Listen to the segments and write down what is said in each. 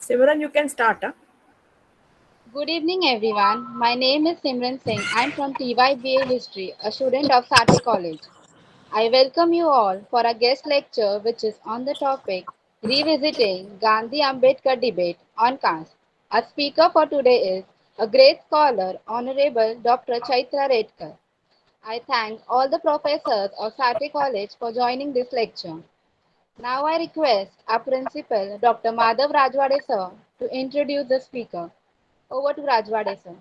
Simran, you can start. Huh? Good evening, everyone. My name is Simran Singh. I'm from TYBA History, a student of Sathaye College. I welcome you all for a guest lecture which is on the topic Revisiting Gandhi-Ambedkar Debate on Caste. Our speaker for today is a great scholar, Honorable Dr. Chaitra Redkar. I thank all the professors of Sathaye College for joining this lecture. Now I request our principal, Dr. Madhav Rajwade sir, to introduce the speaker. Over to Rajwade sir.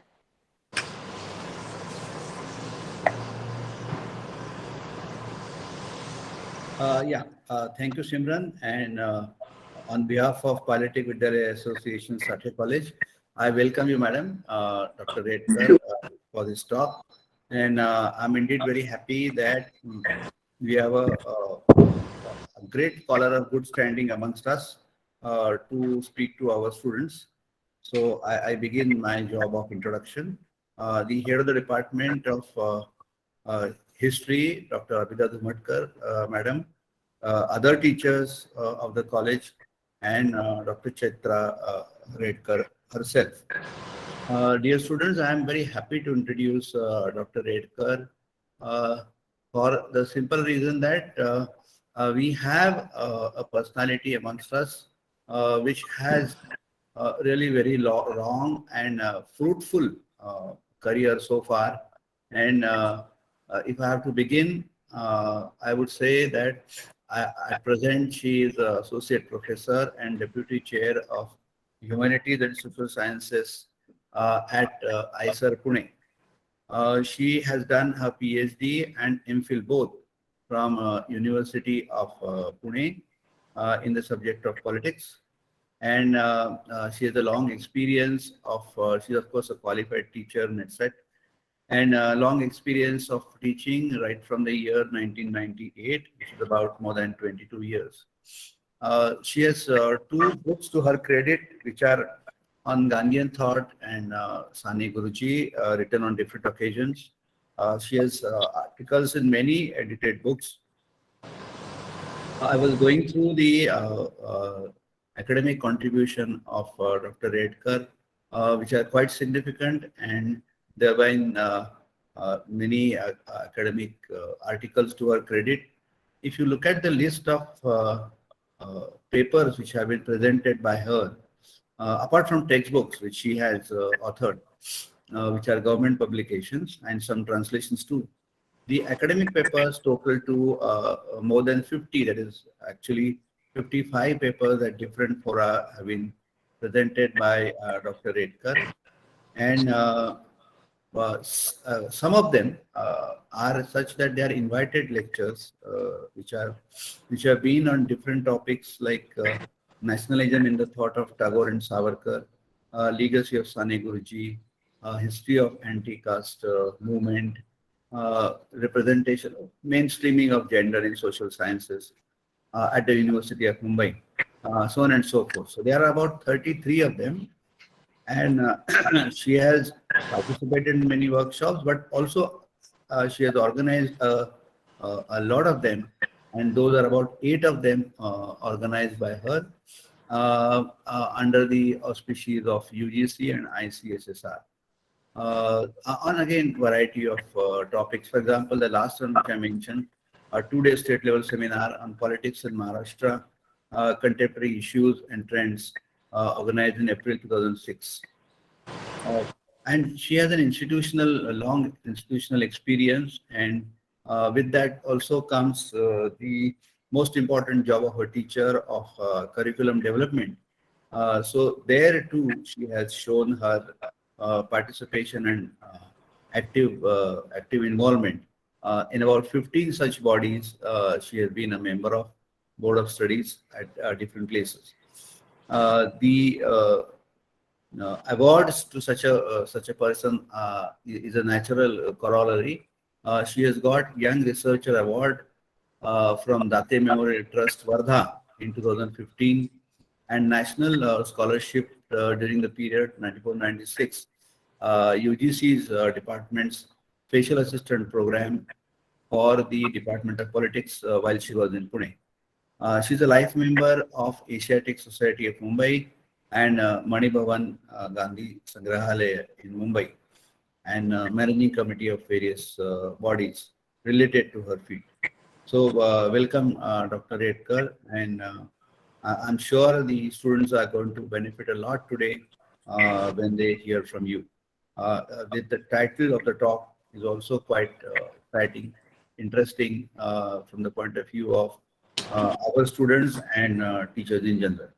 Thank you, Simran. And on behalf of Politic Vidyalaya Association, Sathaye College, I welcome you, Madam, Dr. Redkar, for this talk. And I'm indeed very happy that we have a great scholar of good standing amongst us to speak to our students. So I begin my job of introduction. The head of the Department of History, Dr. Ambedkar, Madam, other teachers of the college, and Dr. Chaitra Redkar herself. Dear students, I am very happy to introduce Dr. Redkar uh, for the simple reason that we have a personality amongst us which has really very long and fruitful career so far. And if I have to begin, I would say that at present she is associate professor and deputy chair of humanities and social sciences at ISER Pune. She has done her PhD and MPhil both from University of Pune in the subject of politics. And she has a long experience of, she's of course a qualified teacher in ETSET, and long experience of teaching right from the year 1998, which is about more than 22 years. She has two books to her credit, which are on Gandhian thought and Sani Guruji, written on different occasions. She has articles in many edited books. I was going through the academic contribution of Dr. Redkar, which are quite significant, and there have been many academic articles to her credit. If you look at the list of papers which have been presented by her, apart from textbooks which she has authored, which are government publications and some translations too, the academic papers total to more than 50, that is actually 55 papers at different fora have been presented by Dr. Redkar. And some of them are such that they are invited lectures, which have been on different topics like nationalism in the thought of Tagore and Savarkar, legacy of Sani Guruji, history of anti-caste movement, representation, mainstreaming of gender in social sciences at the University of Mumbai, so on and so forth. So there are about 33 of them, and she has participated in many workshops, but also she has organized a lot of them, and those are about 8 of them organized by her under the auspices of UGC and ICSSR. On again variety of topics. For example, the last one which I mentioned, a 2-day state level seminar on politics in Maharashtra, contemporary issues and trends, organized in April 2006. And she has an institutional, a long institutional experience, and with that also comes the most important job of a teacher of curriculum development. So there too, she has shown her participation and active involvement in about 15 such bodies. She has been a member of board of studies at different places. The awards to such a person is a natural corollary. She has got Young Researcher Award from Date Memorial Trust Wardha in 2015, and National Scholarship during the period 94-96, UGC's department's Special Assistant Program for the Department of Politics while she was in Pune. She's a life member of Asiatic Society of Mumbai, and Mani Bhavan Gandhi Sangrahalaya in Mumbai, and managing committee of various bodies related to her field. So welcome, Dr. Redkar, and I'm sure the students are going to benefit a lot today when they hear from you. The title of the talk is also quite exciting, interesting from the point of view of our students and teachers in general.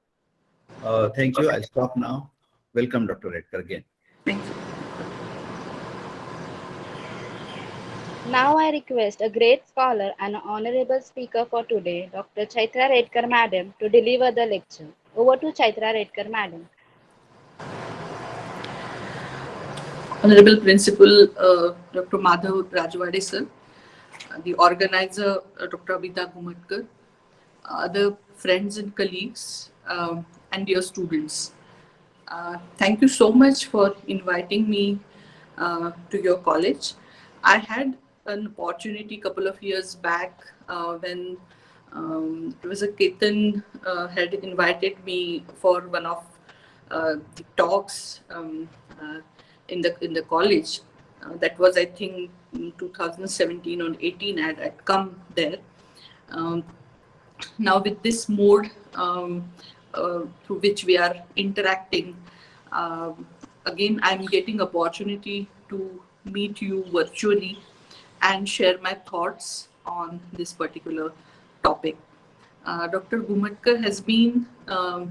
Thank you. I'll stop now. Welcome, Dr. Redkar, again. Thank you. Now I request a great scholar and honorable speaker for today, Dr. Chaitra Redkar Madam, to deliver the lecture. Over to Chaitra Redkar Madam. Honorable Principal Dr. Madhav Rajwade sir, the organizer Dr. Abhita Gumatkar, other friends and colleagues, and dear students. Thank you so much for inviting me to your college. I had an opportunity a couple of years back when it was a Ketan had invited me for one of the talks in the college. That was, I think, in 2017 or 18. I'd come there. Um, Now, with this mode through which we are interacting, again, I'm getting opportunity to meet you virtually and share my thoughts on this particular topic. Dr. Gumatkar has been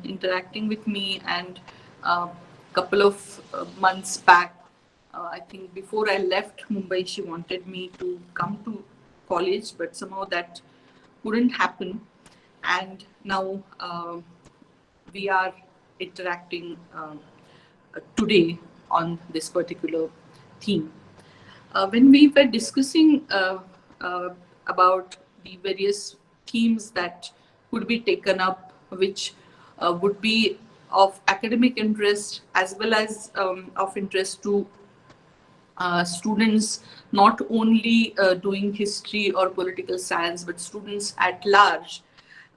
interacting with me, and a couple of months back, I think before I left Mumbai, she wanted me to come to college, but somehow that couldn't happen. And now we are interacting today on this particular theme. When we were discussing uh, about the various themes that could be taken up, which would be of academic interest as well as of interest to students not only doing history or political science, but students at large.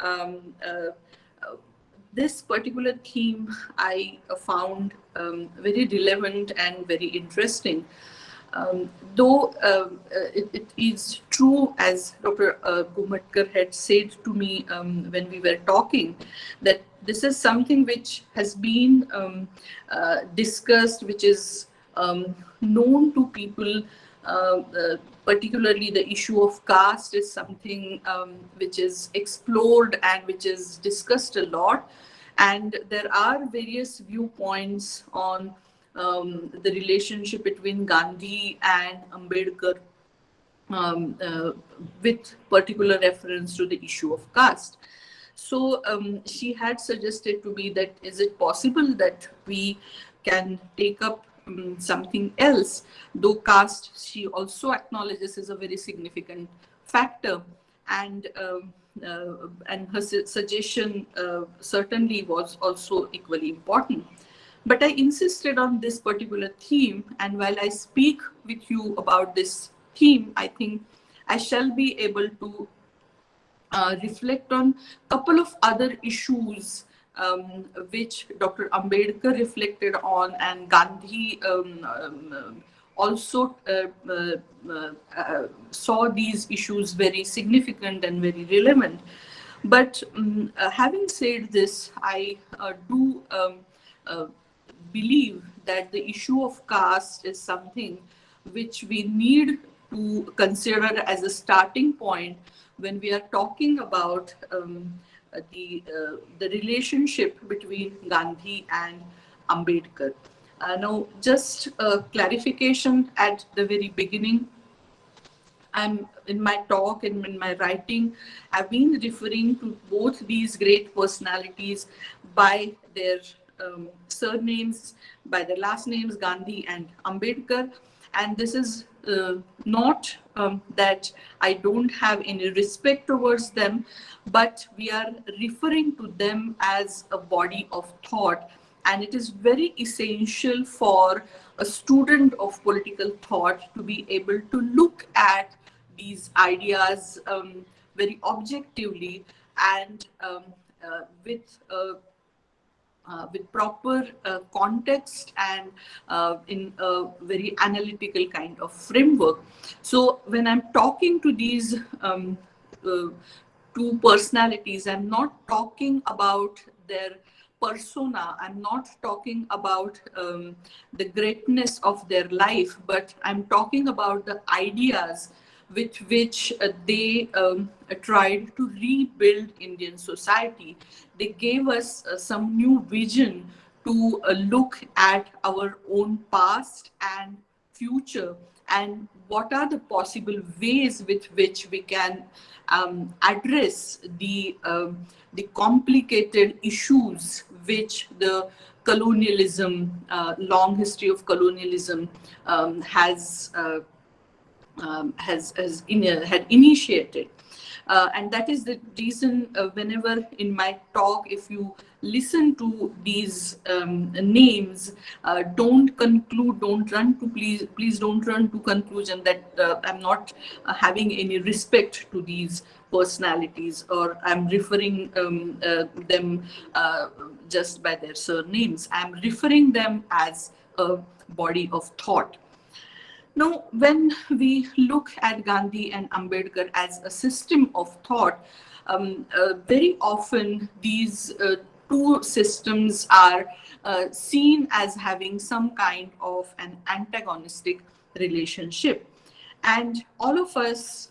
Um, uh, uh, this particular theme I found very relevant and very interesting. Though it is true, as Dr. Gumatkar had said to me when we were talking, that this is something which has been discussed, which is known to people. Particularly, the issue of caste is something which is explored and which is discussed a lot. And there are various viewpoints on the relationship between Gandhi and Ambedkar, with particular reference to the issue of caste. So she had suggested to me that is it possible that we can take up something else, though caste she also acknowledges is a very significant factor, and her suggestion certainly was also equally important. But I insisted on this particular theme, and while I speak with you about this theme, I think I shall be able to reflect on a couple of other issues which Dr. Ambedkar reflected on, and Gandhi also saw these issues very significant and very relevant. But having said this, I do uh, believe that the issue of caste is something which we need to consider as a starting point when we are talking about the relationship between Gandhi and Ambedkar. Now, just a clarification at the very beginning. I'm in my talk and in my writing, I've been referring to both these great personalities by their surnames, by their last names, Gandhi and Ambedkar. And this is not that I don't have any respect towards them, but we are referring to them as a body of thought. And it is very essential for a student of political thought to be able to look at these ideas very objectively and with with proper context and in a very analytical kind of framework. So when I'm talking to these uh, two personalities, I'm not talking about their persona, I'm not talking about the greatness of their life, but I'm talking about the ideas with which they tried to rebuild Indian society. They gave us some new vision to look at our own past and future, and what are the possible ways with which we can address the complicated issues which the colonialism, long history of colonialism had initiated. And that is the reason whenever in my talk, if you listen to these names, don't conclude, don't run to, please don't run to conclusion that I'm not having any respect to these personalities, or I'm referring them just by their surnames. I'm referring them as a body of thought. Now, when we look at Gandhi and Ambedkar as a system of thought, very often these two systems are seen as having some kind of an antagonistic relationship. And all of us,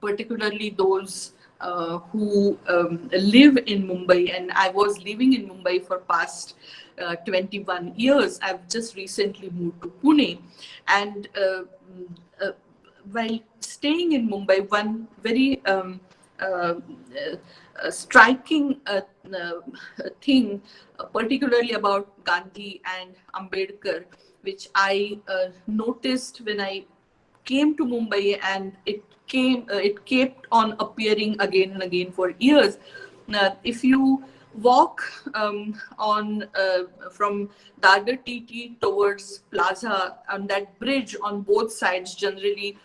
particularly those who live in Mumbai, and I was living in Mumbai for past 21 years. I've just recently moved to Pune, and uh, while staying in Mumbai, one very striking thing, particularly about Gandhi and Ambedkar, which I noticed when I came to Mumbai, and it kept on appearing again and again for years. If you walk on from Dadar TT towards Plaza, on that bridge on both sides, generally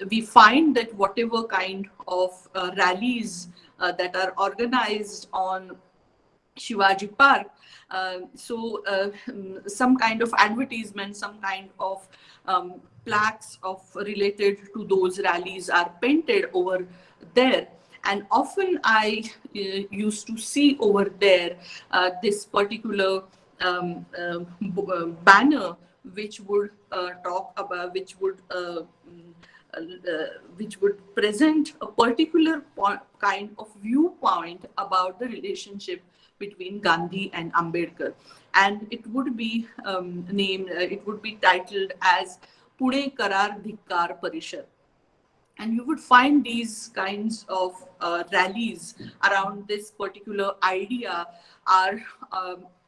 we find that whatever kind of rallies that are organized on Shivaji Park. Some kind of advertisement, some kind of plaques of related to those rallies are painted over there. And often I used to see over there this particular banner which would talk about, which would present a particular kind of viewpoint about the relationship between Gandhi and Ambedkar. And it would be it would be titled as Pune Karar Dhikkar Parishad. And you would find these kinds of rallies around this particular idea are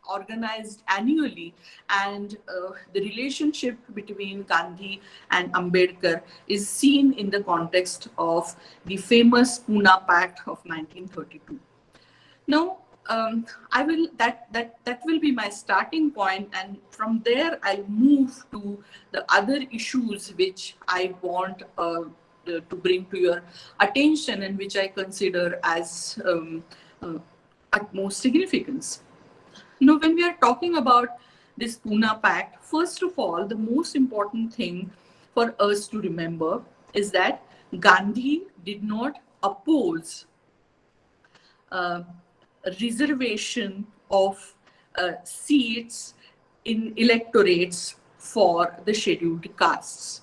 organized annually, and the relationship between Gandhi and Ambedkar is seen in the context of the famous Pune Pact of 1932. Now, I will that will be my starting point, and from there I'll move to the other issues which I want to bring to your attention, and which I consider as utmost significance. Now, when we are talking about this Pune Pact, first of all, the most important thing for us to remember is that Gandhi did not oppose uh, reservation of seats in electorates for the scheduled castes.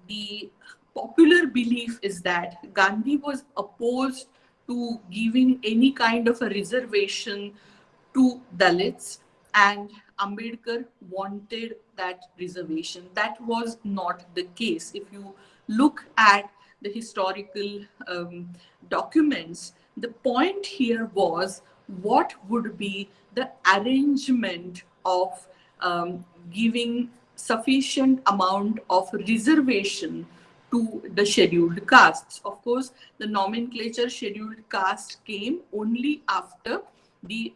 The popular belief is that Gandhi was opposed to giving any kind of a reservation to Dalits, and Ambedkar wanted that reservation. That was not the case. If you look at the historical documents, the point here was what would be the arrangement of giving sufficient amount of reservation to the scheduled castes. Of course, the nomenclature scheduled caste came only after the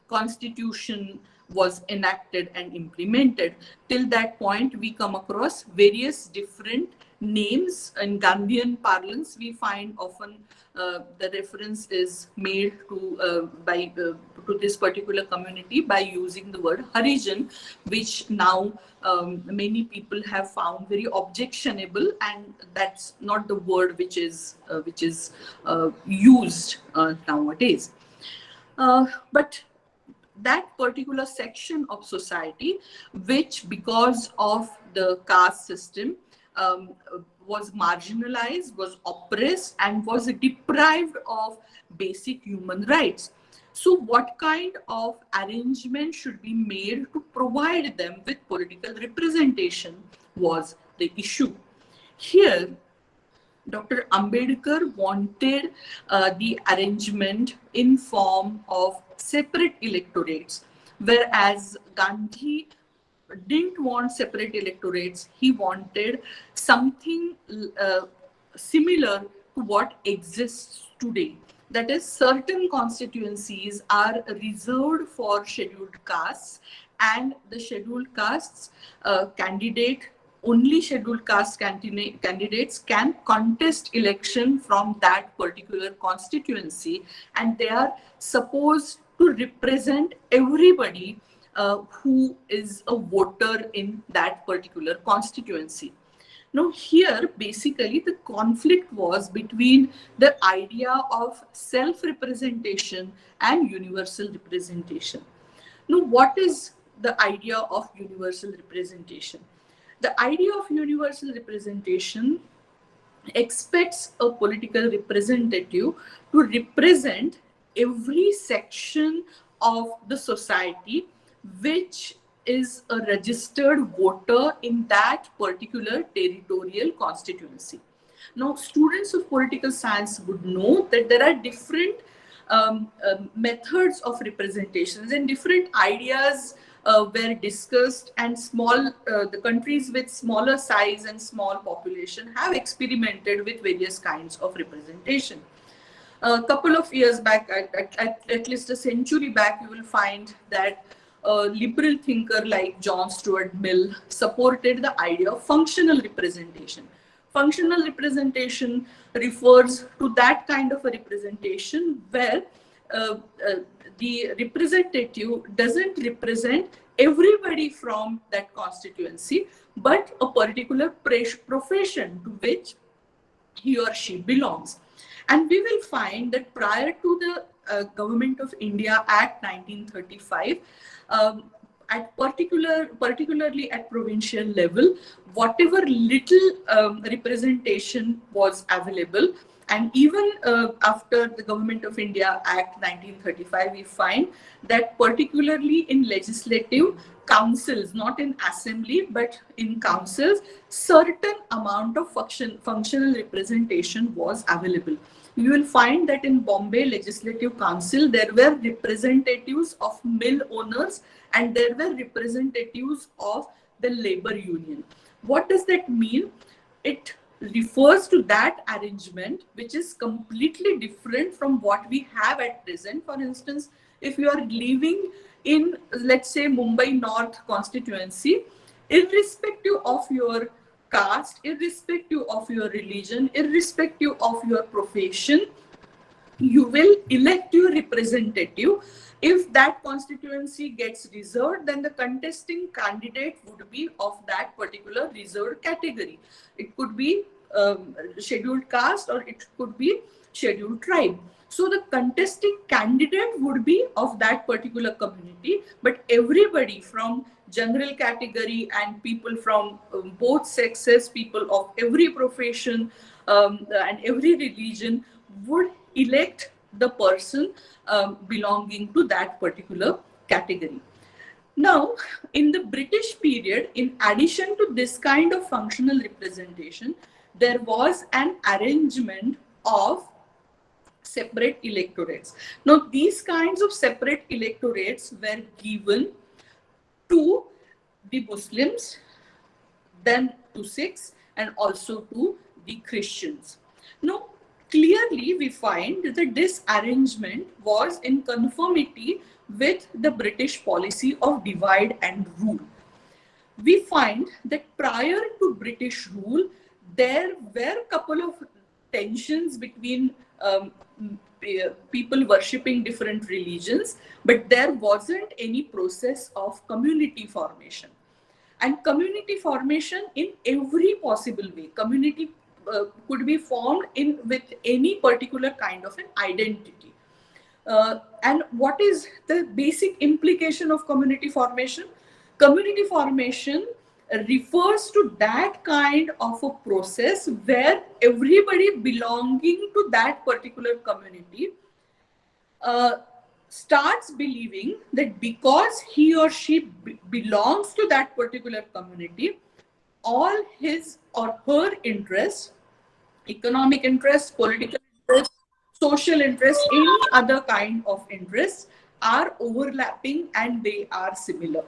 constitution was enacted and implemented. Till that point, we come across various different names in Gandhian parlance, we find often the reference is made to this particular community by using the word Harijan, which now many people have found very objectionable, and that's not the word which is used nowadays. But that particular section of society, which because of the caste system was marginalized, was oppressed, and was deprived of basic human rights. So what kind of arrangement should be made to provide them with political representation was the issue. Here, Dr. Ambedkar wanted the arrangement in form of separate electorates, whereas Gandhi didn't want separate electorates. He wanted something similar to what exists today. That is, certain constituencies are reserved for scheduled castes, and the scheduled castes candidate only scheduled caste candidates can contest election from that particular constituency, and they are supposed to represent everybody who is a voter in that particular constituency. Now here, basically, the conflict was between the idea of self-representation and universal representation. Now, what is the idea of universal representation? The idea of universal representation expects a political representative to represent every section of the society which is a registered voter in that particular territorial constituency. Now, students of political science would know that there are different methods of representations, and different ideas were discussed, and the countries with smaller size and small population have experimented with various kinds of representation. A couple of years back, at least a century back, you will find that a liberal thinker like John Stuart Mill supported the idea of functional representation. Functional representation refers to that kind of a representation where the representative doesn't represent everybody from that constituency, but a particular profession to which he or she belongs. And we will find that prior to the Government of India Act 1935, particularly at provincial level, whatever little representation was available, and even after the Government of India Act 1935, we find that particularly in legislative councils, not in assembly, but in councils, certain amount of functional representation was available. You will find that in Bombay Legislative Council, there were representatives of mill owners and there were representatives of the labor union. What does that mean? It refers to that arrangement which is completely different from what we have at present. For instance, if you are living in, let's say, Mumbai North constituency, irrespective of your caste, irrespective of your religion, irrespective of your profession, you will elect your representative. If that constituency gets reserved, then the contesting candidate would be of that particular reserved category. It could be scheduled caste or it could be scheduled tribe. So the contesting candidate would be of that particular community, but everybody from general category and people from both sexes, people of every profession and every religion would elect the person belonging to that particular category. Now, in the British period, in addition to this kind of functional representation, there was an arrangement of separate electorates. Now, these kinds of separate electorates were given to the Muslims, then to Sikhs, and also to the Christians. Now, clearly we find that this arrangement was in conformity with the British policy of divide and rule. We find that prior to British rule, there were a couple of tensions between people worshipping different religions, but there wasn't any process of community formation. And community formation in every possible way. Community could be formed in with any particular kind of an identity. And what is the basic implication of community formation? Community formation refers to that kind of a process where everybody belonging to that particular community uh, starts believing that because he or she belongs to that particular community, all his or her interests, economic interests, political interests, social interests, any other kind of interests are overlapping and they are similar.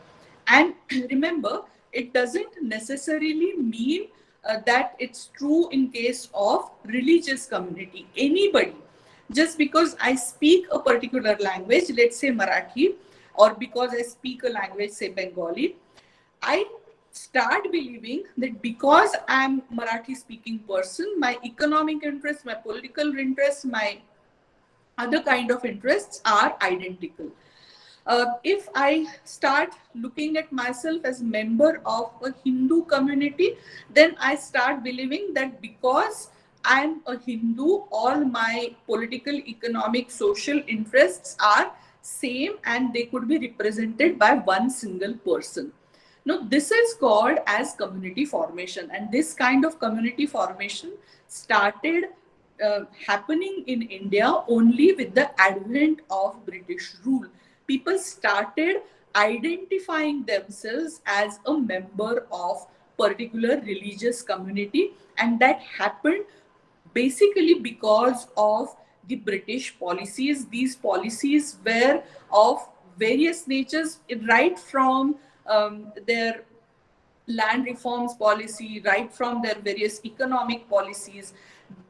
And remember, it doesn't necessarily mean that it's true in case of religious community. Anybody, just because I speak a particular language, let's say Marathi, or because I speak a language, say Bengali, I start believing that because I'm Marathi speaking person, my economic interests, my political interests, my other kind of interests are identical. If I start looking at myself as member of a Hindu community, then I start believing that because I'm a Hindu, all my political, economic, social interests are same and they could be represented by one single person. Now, this is called as community formation, and this kind of community formation started happening in India only with the advent of British rule. People started identifying themselves as a member of particular religious community, and that happened basically because of the British policies. These policies were of various natures, right from their land reforms policy, right from their various economic policies.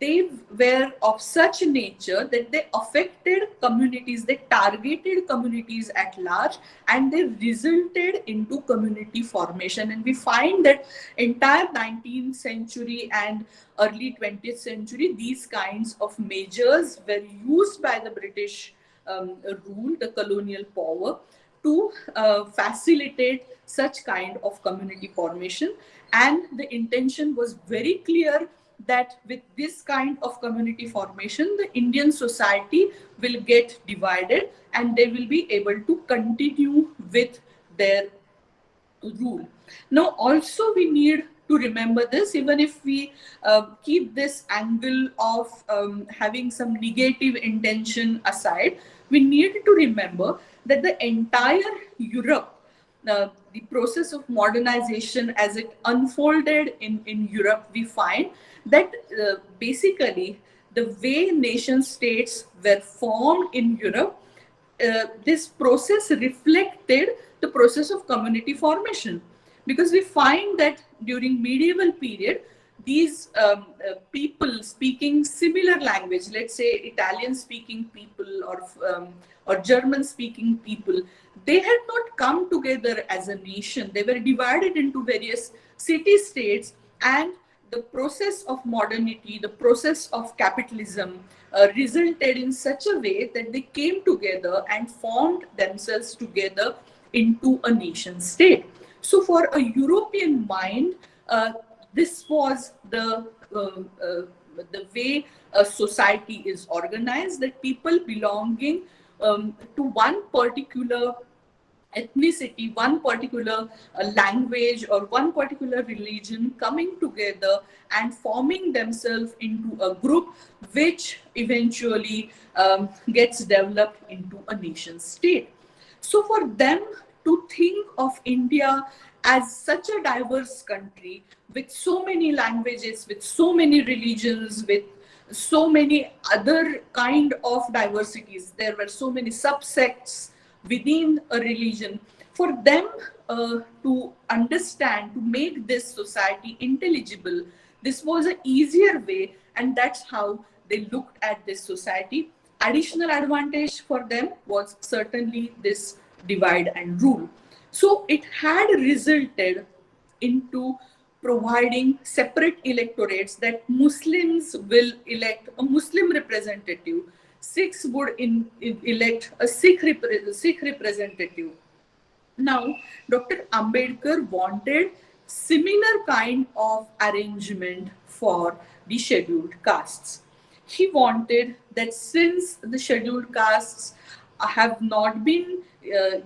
They were of such nature that they affected communities, they targeted communities at large, and they resulted into community formation. And we find that entire 19th century and early 20th century, these kinds of measures were used by the British rule, the colonial power, to facilitate such kind of community formation. And the intention was very clear that with this kind of community formation, the Indian society will get divided and they will be able to continue with their rule. Now, also we need to remember this, even if we keep this angle of having some negative intention aside, we need to remember that the entire Europe, the process of modernization as it unfolded in Europe, we find that basically the way nation states were formed in Europe, this process reflected the process of community formation, because we find that during medieval period these people speaking similar language, let's say Italian speaking people or German speaking people, they had not come together as a nation. They were divided into various city states, and the process of modernity, the process of capitalism resulted in such a way that they came together and formed themselves together into a nation state. So, for a European mind, this was the way a society is organized, that people belonging to one particular ethnicity, one particular language, or one particular religion coming together and forming themselves into a group which eventually gets developed into a nation state. So, for them to think of India as such a diverse country with so many languages, with so many religions, with so many other kind of diversities, there were so many subsects within a religion. For them to understand, to make this society intelligible, this was an easier way, and that's how they looked at this society. Additional advantage for them was certainly this divide and rule. So it had resulted into providing separate electorates, that Muslims will elect a Muslim representative, Sikhs would elect a Sikh representative. Now, Dr. Ambedkar wanted similar kind of arrangement for the scheduled castes. He wanted that since the scheduled castes have not been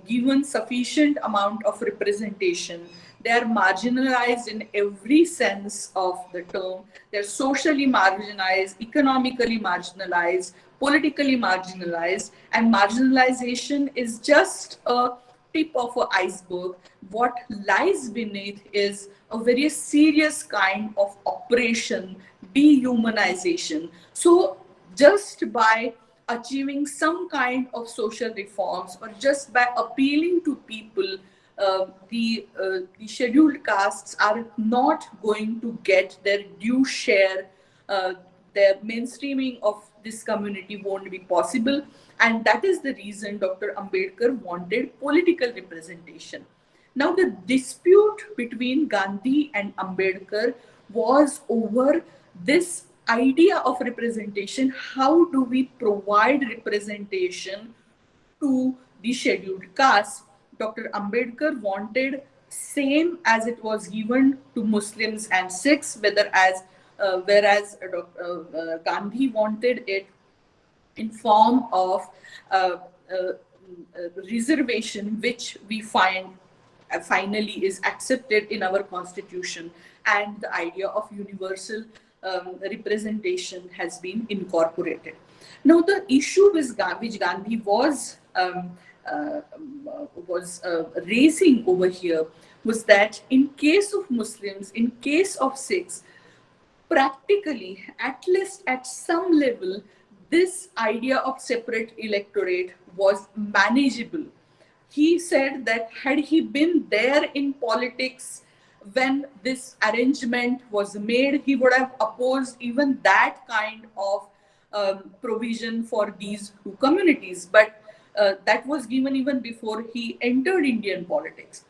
given sufficient amount of representation, they are marginalized in every sense of the term. They're socially marginalized, economically marginalized, politically marginalized, and marginalization is just a tip of an iceberg. What lies beneath is a very serious kind of oppression, dehumanization. So, just by achieving some kind of social reforms, or just by appealing to people, the scheduled castes are not going to get their due share. Uh, the mainstreaming of this community won't be possible, and that is the reason Dr. Ambedkar wanted political representation. Now, the dispute between Gandhi and Ambedkar was over this idea of representation. How do we provide representation to the scheduled caste? Dr. Ambedkar wanted same as it was given to Muslims and Sikhs, whereas Gandhi wanted it in form of uh, uh, reservation, which we find finally is accepted in our constitution, and the idea of universal representation has been incorporated. Now, the issue which Gandhi was raising over here was that in case of Muslims, in case of Sikhs, practically, at least at some level, this idea of separate electorate was manageable. He said that had he been there in politics when this arrangement was made, he would have opposed even that kind of provision for these two communities. But that was given even before he entered Indian politics.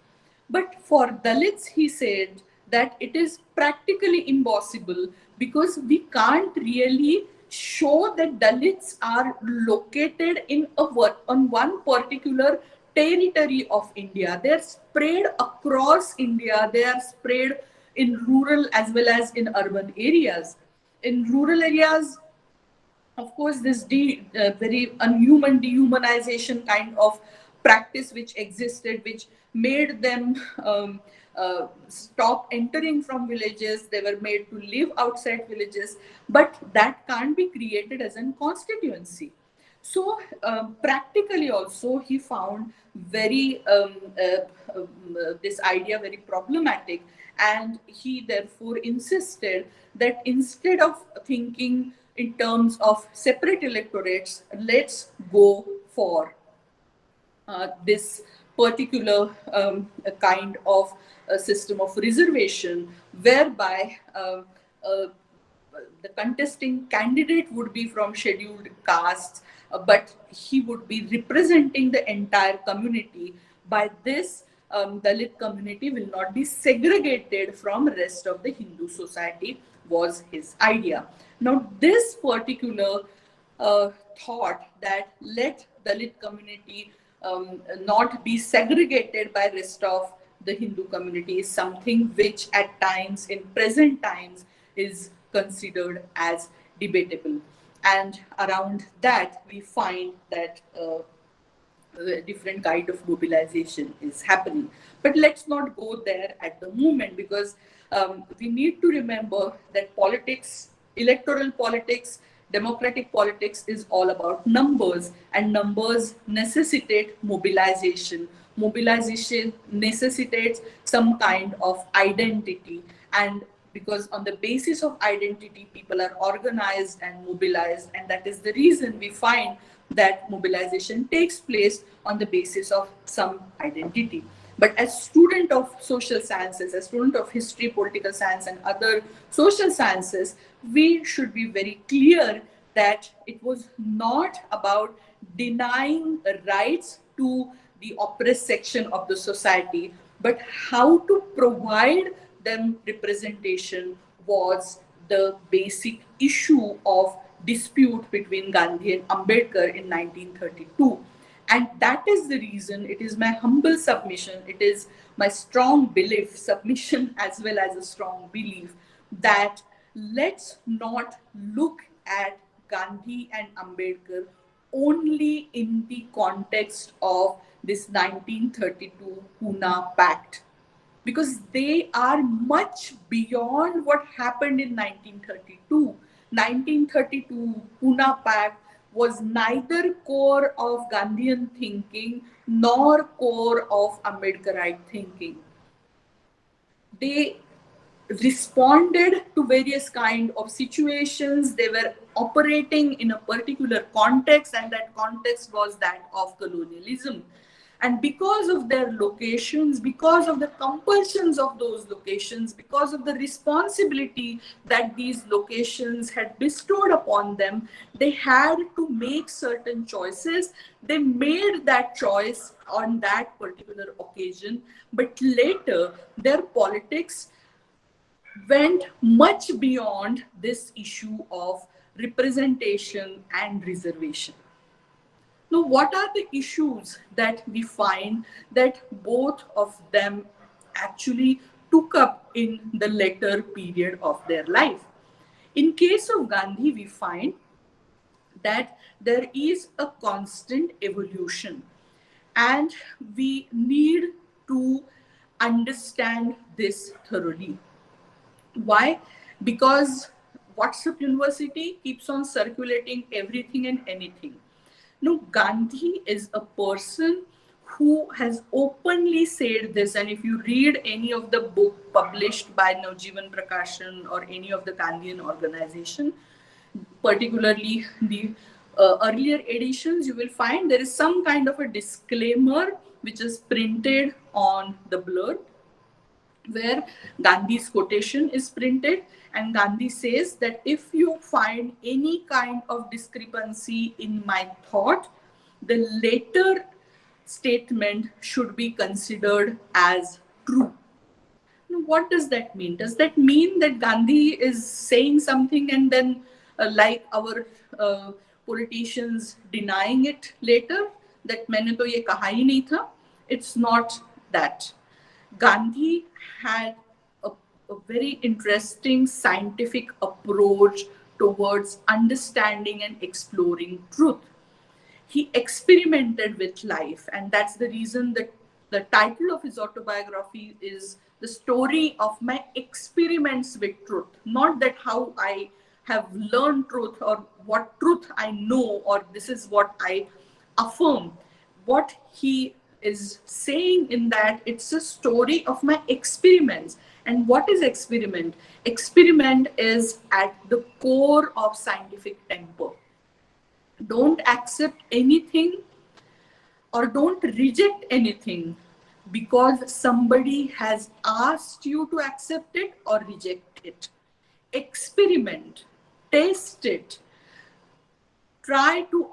But for Dalits, he said that it is practically impossible because we can't really show that Dalits are located on one particular territory of India. They are spread across India. They are spread in rural as well as in urban areas. In rural areas, of course, this very unhuman dehumanization kind of practice which existed, which made them stop entering from villages. They were made to live outside villages, but that can't be created as a constituency. So practically also he found this idea very problematic, and he therefore insisted that instead of thinking in terms of separate electorates, let's go for this particular kind of system of reservation, whereby the contesting candidate would be from scheduled castes, but he would be representing the entire community. By this, Dalit community will not be segregated from rest of the Hindu society, was his idea. Now, this particular thought that let Dalit community not be segregated by rest of the Hindu community is something which at times, in present times, is considered as debatable. And around that, we find that different kind of mobilization is happening. But let's not go there at the moment, because we need to remember that politics, electoral politics, democratic politics is all about numbers, and numbers necessitate mobilization. Mobilization necessitates some kind of identity, and because on the basis of identity, people are organized and mobilized, and that is the reason we find that mobilization takes place on the basis of some identity. But as student of social sciences, as student of history, political science, and other social sciences, we should be very clear that it was not about denying rights to the oppressed section of the society, but how to provide them representation was the basic issue of dispute between Gandhi and Ambedkar in 1932. And that is the reason, it is my humble submission, it is my strong belief, submission as well as a strong belief, that let's not look at Gandhi and Ambedkar only in the context of this 1932 Pune Pact, because they are much beyond what happened in 1932. 1932 Pune Pact was neither core of Gandhian thinking nor core of Ambedkarite thinking. They responded to various kind of situations. They were operating in a particular context, and that context was that of colonialism. And because of their locations, because of the compulsions of those locations, because of the responsibility that these locations had bestowed upon them, they had to make certain choices. They made that choice on that particular occasion, but later their politics went much beyond this issue of representation and reservation. Now, what are the issues that we find that both of them actually took up in the later period of their life? In case of Gandhi, we find that there is a constant evolution, and we need to understand this thoroughly. Why? Because WhatsApp University keeps on circulating everything and anything. No, Gandhi is a person who has openly said this, and if you read any of the book published by Navjivan Prakashan or any of the Gandhian organization, particularly the earlier editions, you will find there is some kind of a disclaimer which is printed on the blurb, where Gandhi's quotation is printed, and Gandhi says that if you find any kind of discrepancy in my thought, the later statement should be considered as true. Now, what does that mean? Does that mean that Gandhi is saying something and then, like our politicians denying it later, that मैंने तो ये कहा ही नहीं था? It's not that. Gandhi had a very interesting scientific approach towards understanding and exploring truth. He experimented with life, and that's the reason that the title of his autobiography is The Story of My Experiments with Truth. Not that how I have learned truth or what truth I know or this is what I affirm. What he is saying in that, it's a story of my experiments. And what is experiment? Experiment is at the core of scientific temper. Don't accept anything or don't reject anything because somebody has asked you to accept it or reject it. Experiment, taste it, try to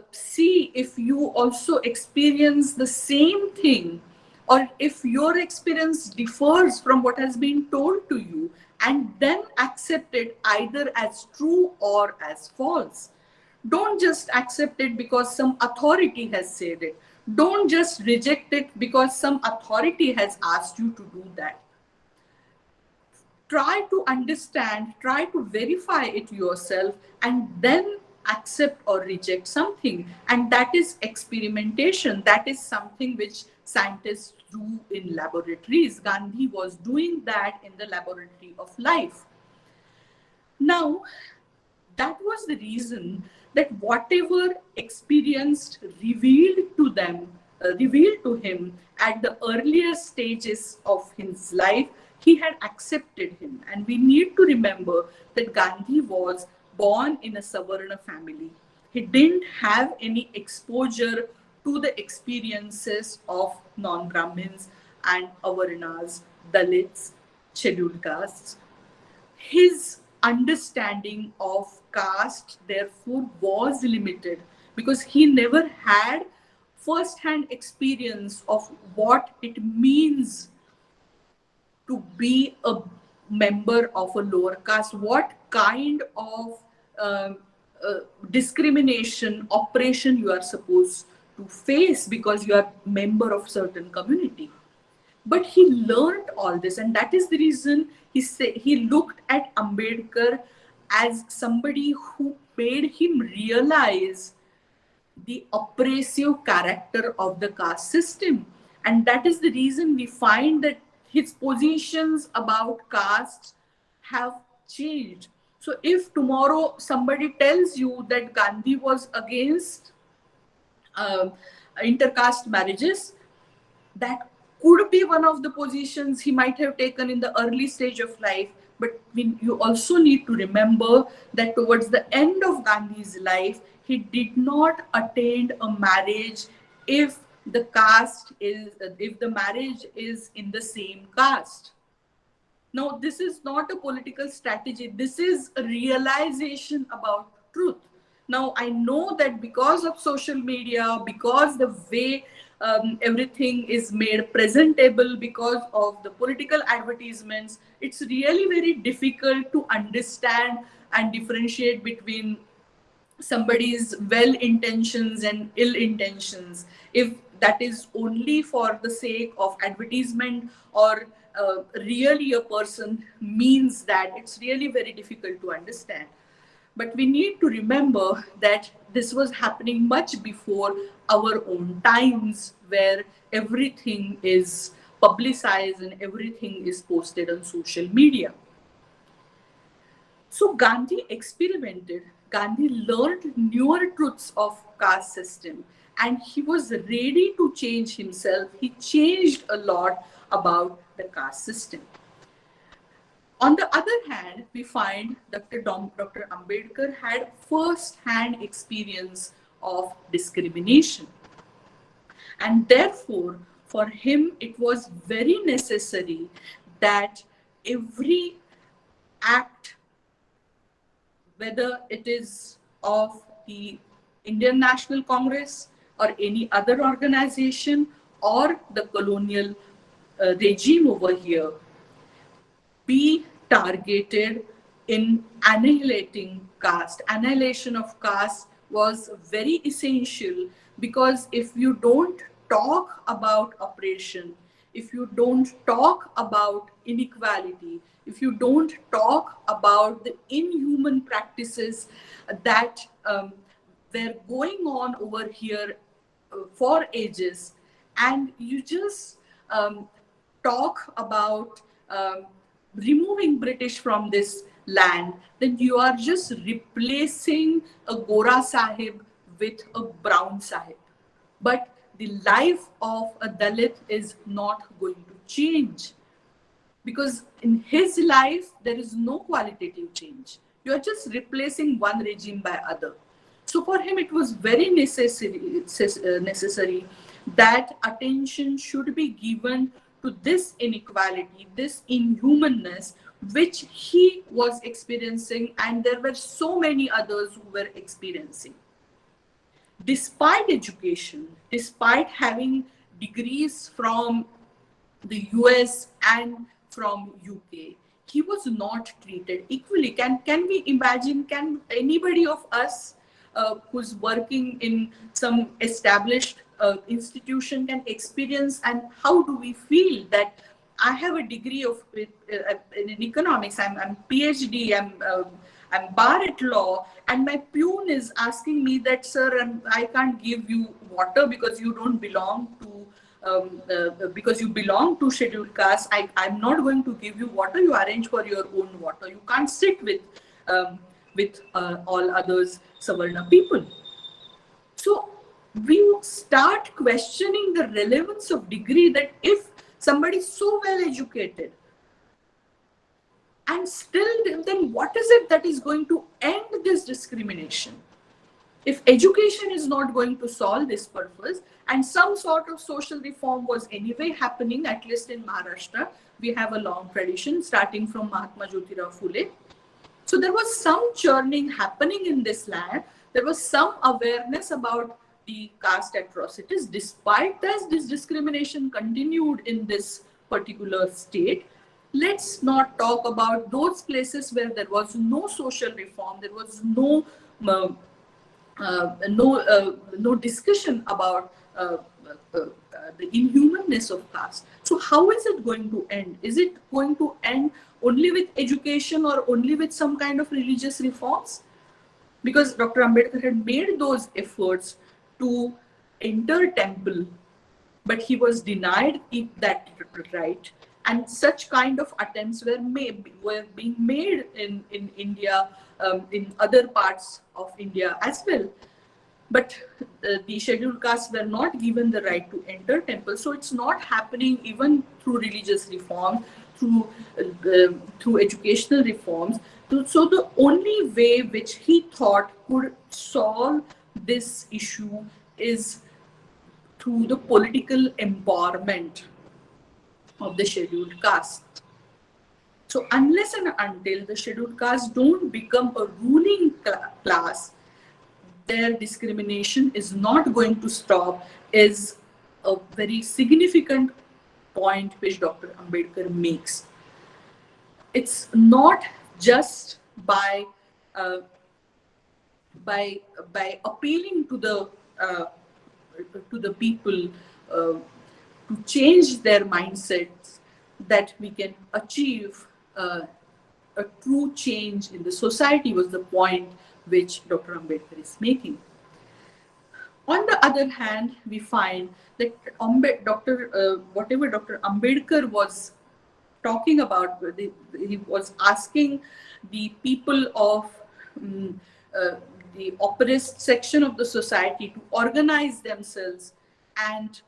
see if you also experience the same thing, or if your experience differs from what has been told to you, and then accept it either as true or as false. Don't just accept it because some authority has said it. Don't just reject it because some authority has asked you to do that. Try to understand, try to verify it yourself, and then accept or reject something. And that is experimentation. That is something which scientists do in laboratories. Gandhi was doing that in the laboratory of life. Now, that was the reason that whatever experienced revealed to him at the earlier stages of his life, he had accepted him. And we need to remember that Gandhi was born in a Savarna family. He didn't have any exposure to the experiences of non-Brahmins and Avarnas, Dalits, scheduled castes. His understanding of caste, therefore, was limited because he never had first-hand experience of what it means to be a member of a lower caste, what kind of um, discrimination, oppression you are supposed to face because you are member of certain community. But he learned all this, and that is the reason he looked at Ambedkar as somebody who made him realize the oppressive character of the caste system. And that is the reason we find that his positions about castes have changed. So if tomorrow somebody tells you that Gandhi was against uh, intercaste marriages, that could be one of the positions he might have taken in the early stage of life. But you also need to remember that towards the end of Gandhi's life, he did not attain a marriage if the marriage is in the same caste. Now, this is not a political strategy. This is a realization about truth. Now, I know that because of social media, because the way everything is made presentable, because of the political advertisements, it's really very difficult to understand and differentiate between somebody's well intentions and ill intentions, if that is only for the sake of advertisement or really a person means that. It's really very difficult to understand. But we need to remember that this was happening much before our own times, where everything is publicized and everything is posted on social media. So Gandhi experimented, Gandhi learned newer truths of caste system, and he was ready to change himself. He changed a lot about the caste system. On the other hand, we find Dr. Ambedkar had first-hand experience of discrimination. And therefore, for him, it was very necessary that every act, whether it is of the Indian National Congress or any other organization or the colonial regime over here, be targeted in annihilating caste. Annihilation of caste was very essential, because if you don't talk about oppression, if you don't talk about inequality, if you don't talk about the inhuman practices that were going on over here for ages, and you just talk about removing British from this land, then you are just replacing a Gora Sahib with a Brown Sahib. But the life of a Dalit is not going to change, because in his life there is no qualitative change. You are just replacing one regime by other. So for him it was very necessary that attention should be given to this inequality, this inhumanness which he was experiencing, and there were so many others who were experiencing. Despite education, despite having degrees from the US and from UK, he was not treated equally. Can we imagine, can anybody of us who's working in some established institution can experience, and how do we feel that I have a degree of in economics, I'm PhD, I'm bar at law, and my peon is asking me that, sir, I can't give you water because you don't belong to because you belong to scheduled caste. I'm not going to give you water. You arrange for your own water. You can't sit with all others Savarna people. So we start questioning the relevance of degree, that if somebody is so well educated and still, then what is it that is going to end this discrimination? If education is not going to solve this purpose, and some sort of social reform was anyway happening, at least in Maharashtra, we have a long tradition starting from Mahatma Jyotirao Phule. So there was some churning happening in this land. There was some awareness about the caste atrocities. Despite this discrimination continued in this particular state. Let's not talk about those places where there was no social reform, there was uh, no discussion about the inhumanness of caste. So how is it going to end? Is it going to end only with education or only with some kind of religious reforms? Because Dr. Ambedkar had made those efforts to enter temple, but he was denied that right. And such kind of attempts were being made in India, in other parts of India as well. But the scheduled castes were not given the right to enter temple. So it's not happening even through religious reform, through educational reforms. So the only way which he thought could solve this issue is through the political empowerment of the scheduled caste. So unless and until the scheduled castes don't become a ruling class, their discrimination is not going to stop, is a very significant point which Dr. Ambedkar makes. It's not just uh, by appealing to the people to change their mindsets that we can achieve a true change in the society, was the point which Dr. Ambedkar is making. On the other hand, we find that whatever Dr. Ambedkar was talking about, he was asking the people of um, uh, the oppressed section of the society to organize themselves and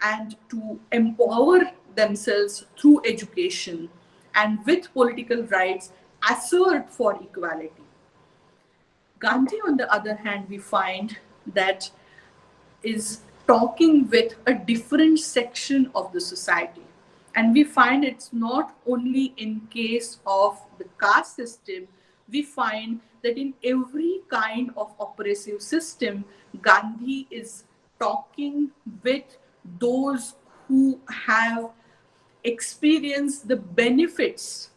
and to empower themselves through education and with political rights assert for equality. Gandhi, on the other hand, we find that is talking with a different section of the society. And we find it's not only in case of the caste system, we find that in every kind of oppressive system, Gandhi is talking with those who have experienced the benefits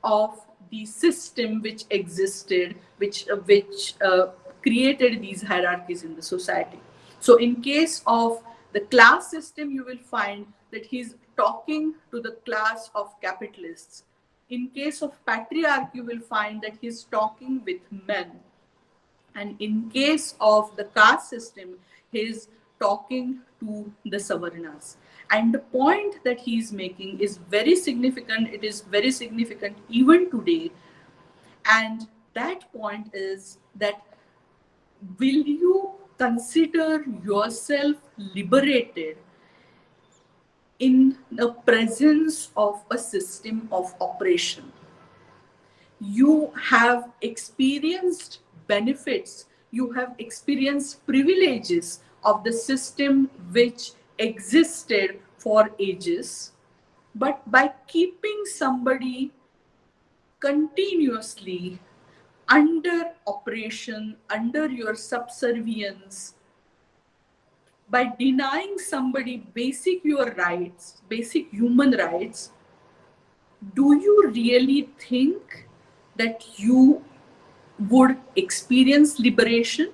of the system which existed, which created these hierarchies in the society. So, in case of the class system, you will find that he's talking to the class of capitalists. In case of patriarch, you will find that he's talking with men. And in case of the caste system, he's talking to the Savarnas. And the point that he's making is very significant. It is very significant even today. And that point is that, will you consider yourself liberated in the presence of a system of oppression? You have experienced benefits, you have experienced privileges of the system which existed for ages, but by keeping somebody continuously under oppression, under your subservience, by denying somebody basic your rights, basic human rights, do you really think that you would experience liberation?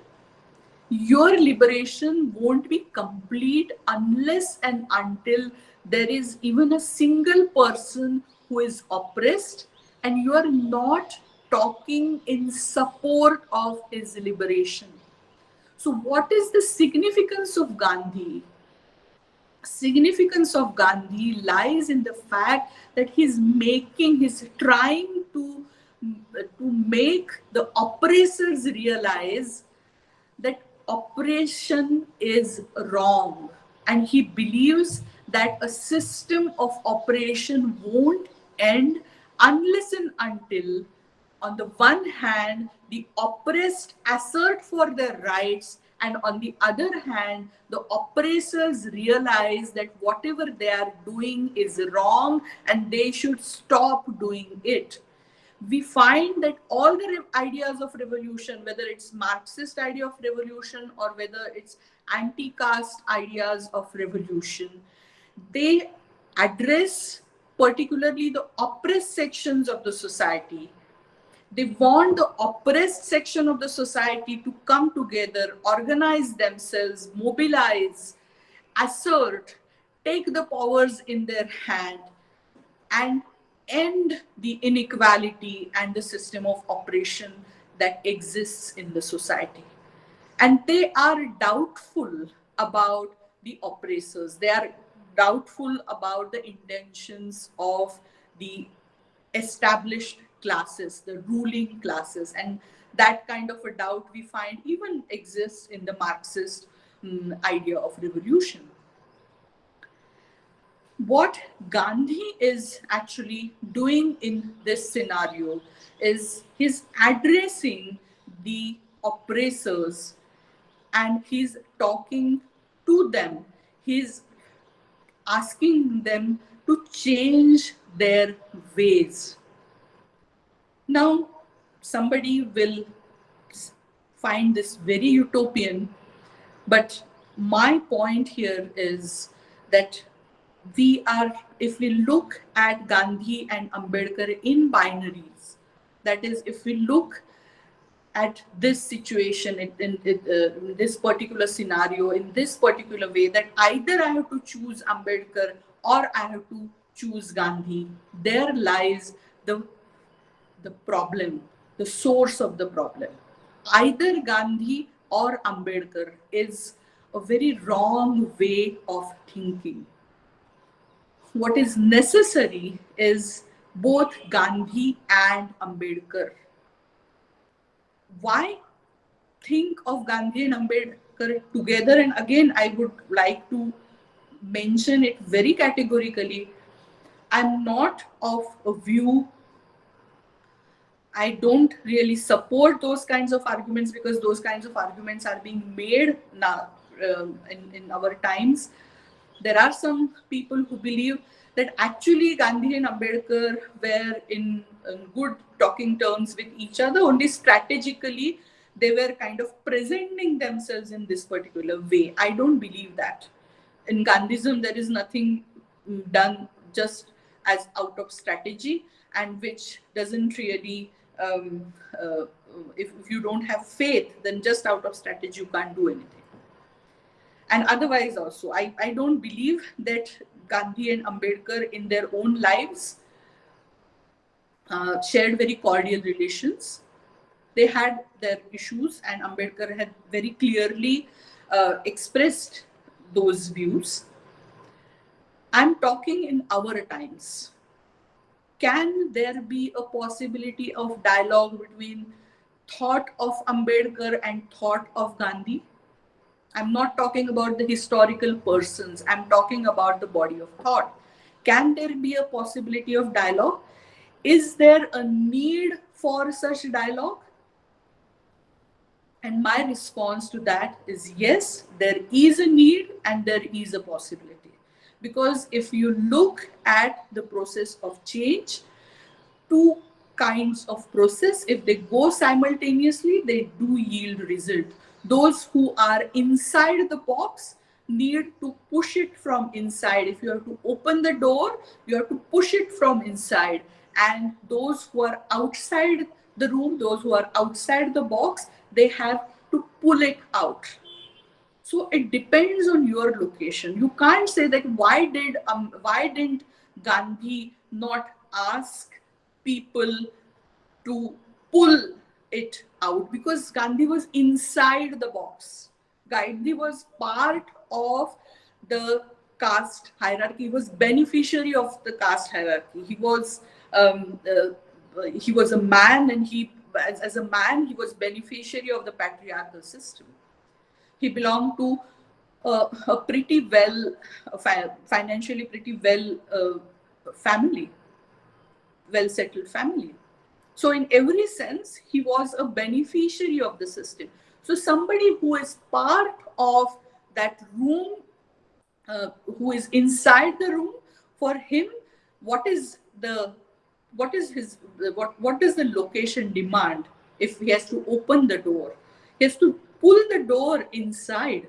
Your liberation won't be complete unless and until there is even a single person who is oppressed and you are not talking in support of his liberation. So, what is the significance of Gandhi? Significance of Gandhi lies in the fact that he's trying to make the oppressors realize that oppression is wrong, and he believes that a system of oppression won't end unless and until, on the one hand, the oppressed assert for their rights, and on the other hand, the oppressors realize that whatever they are doing is wrong and they should stop doing it. We find that all the ideas of revolution, whether it's Marxist idea of revolution or whether it's anti-caste ideas of revolution, they address particularly the oppressed sections of the society. They want the oppressed section of the society to come together, organize themselves, mobilize, assert, take the powers in their hand, and end the inequality and the system of oppression that exists in the society. And they are doubtful about the oppressors. They are doubtful about the intentions of the established classes, the ruling classes. And that kind of a doubt we find even exists in the Marxist idea of revolution. What Gandhi is actually doing in this scenario is he's addressing the oppressors and he's talking to them. He's asking them to change their ways. Now, somebody will find this very utopian, but my point here is that if we look at Gandhi and Ambedkar in binaries, that is, if we look at this situation, in this particular scenario, in this particular way, that either I have to choose Ambedkar or I have to choose Gandhi, there lies the problem, the source of the problem. Either Gandhi or Ambedkar is a very wrong way of thinking. What is necessary is both Gandhi and Ambedkar. Why think of Gandhi and Ambedkar together? And again, I would like to mention it very categorically. I'm not of a view, I don't really support those kinds of arguments, because those kinds of arguments are being made now in our times. There are some people who believe that actually Gandhi and Ambedkar were in good talking terms with each other, only strategically they were kind of presenting themselves in this particular way. I don't believe that. In Gandhism, there is nothing done just as out of strategy, and which doesn't really, if you don't have faith, then just out of strategy you can't do anything. And otherwise also, I don't believe that Gandhi and Ambedkar in their own lives shared very cordial relations. They had their issues, and Ambedkar had very clearly expressed those views. I'm talking in our times. Can there be a possibility of dialogue between thought of Ambedkar and thought of Gandhi? I'm not talking about the historical persons. I'm talking about the body of thought. Can there be a possibility of dialogue? Is there a need for such dialogue? And my response to that is yes, there is a need and there is a possibility. Because if you look at the process of change, two kinds of process, if they go simultaneously, they do yield result. Those who are inside the box need to push it from inside. If you have to open the door, you have to push it from inside. And those who are outside the room, those who are outside the box, they have to pull it out. So it depends on your location. You can't say that why didn't Gandhi not ask people to pull it out? Because Gandhi was inside the box. Gandhi was part of the caste hierarchy. He was beneficiary of the caste hierarchy. He was a man, and as a man, he was beneficiary of the patriarchal system. He belonged to a pretty well, financially pretty well family, well settled family. So in every sense, he was a beneficiary of the system. So somebody who is part of that room, who is inside the room, for him, what does the location demand? If he has to open the door, he has to pull the door inside.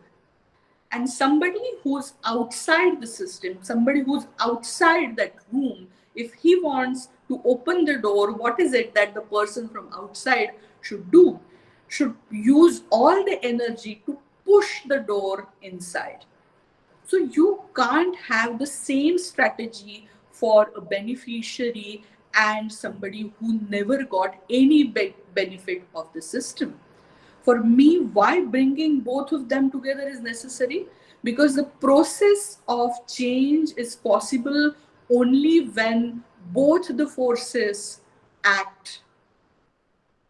And somebody who's outside the system, somebody who's outside that room, If he wants to open the door, what is it that the person from outside should do? Should use all the energy to push the door inside. So you can't have the same strategy for a beneficiary and somebody who never got any benefit of the system. For me, why bringing both of them together is necessary? Because the process of change is possible only when both the forces act.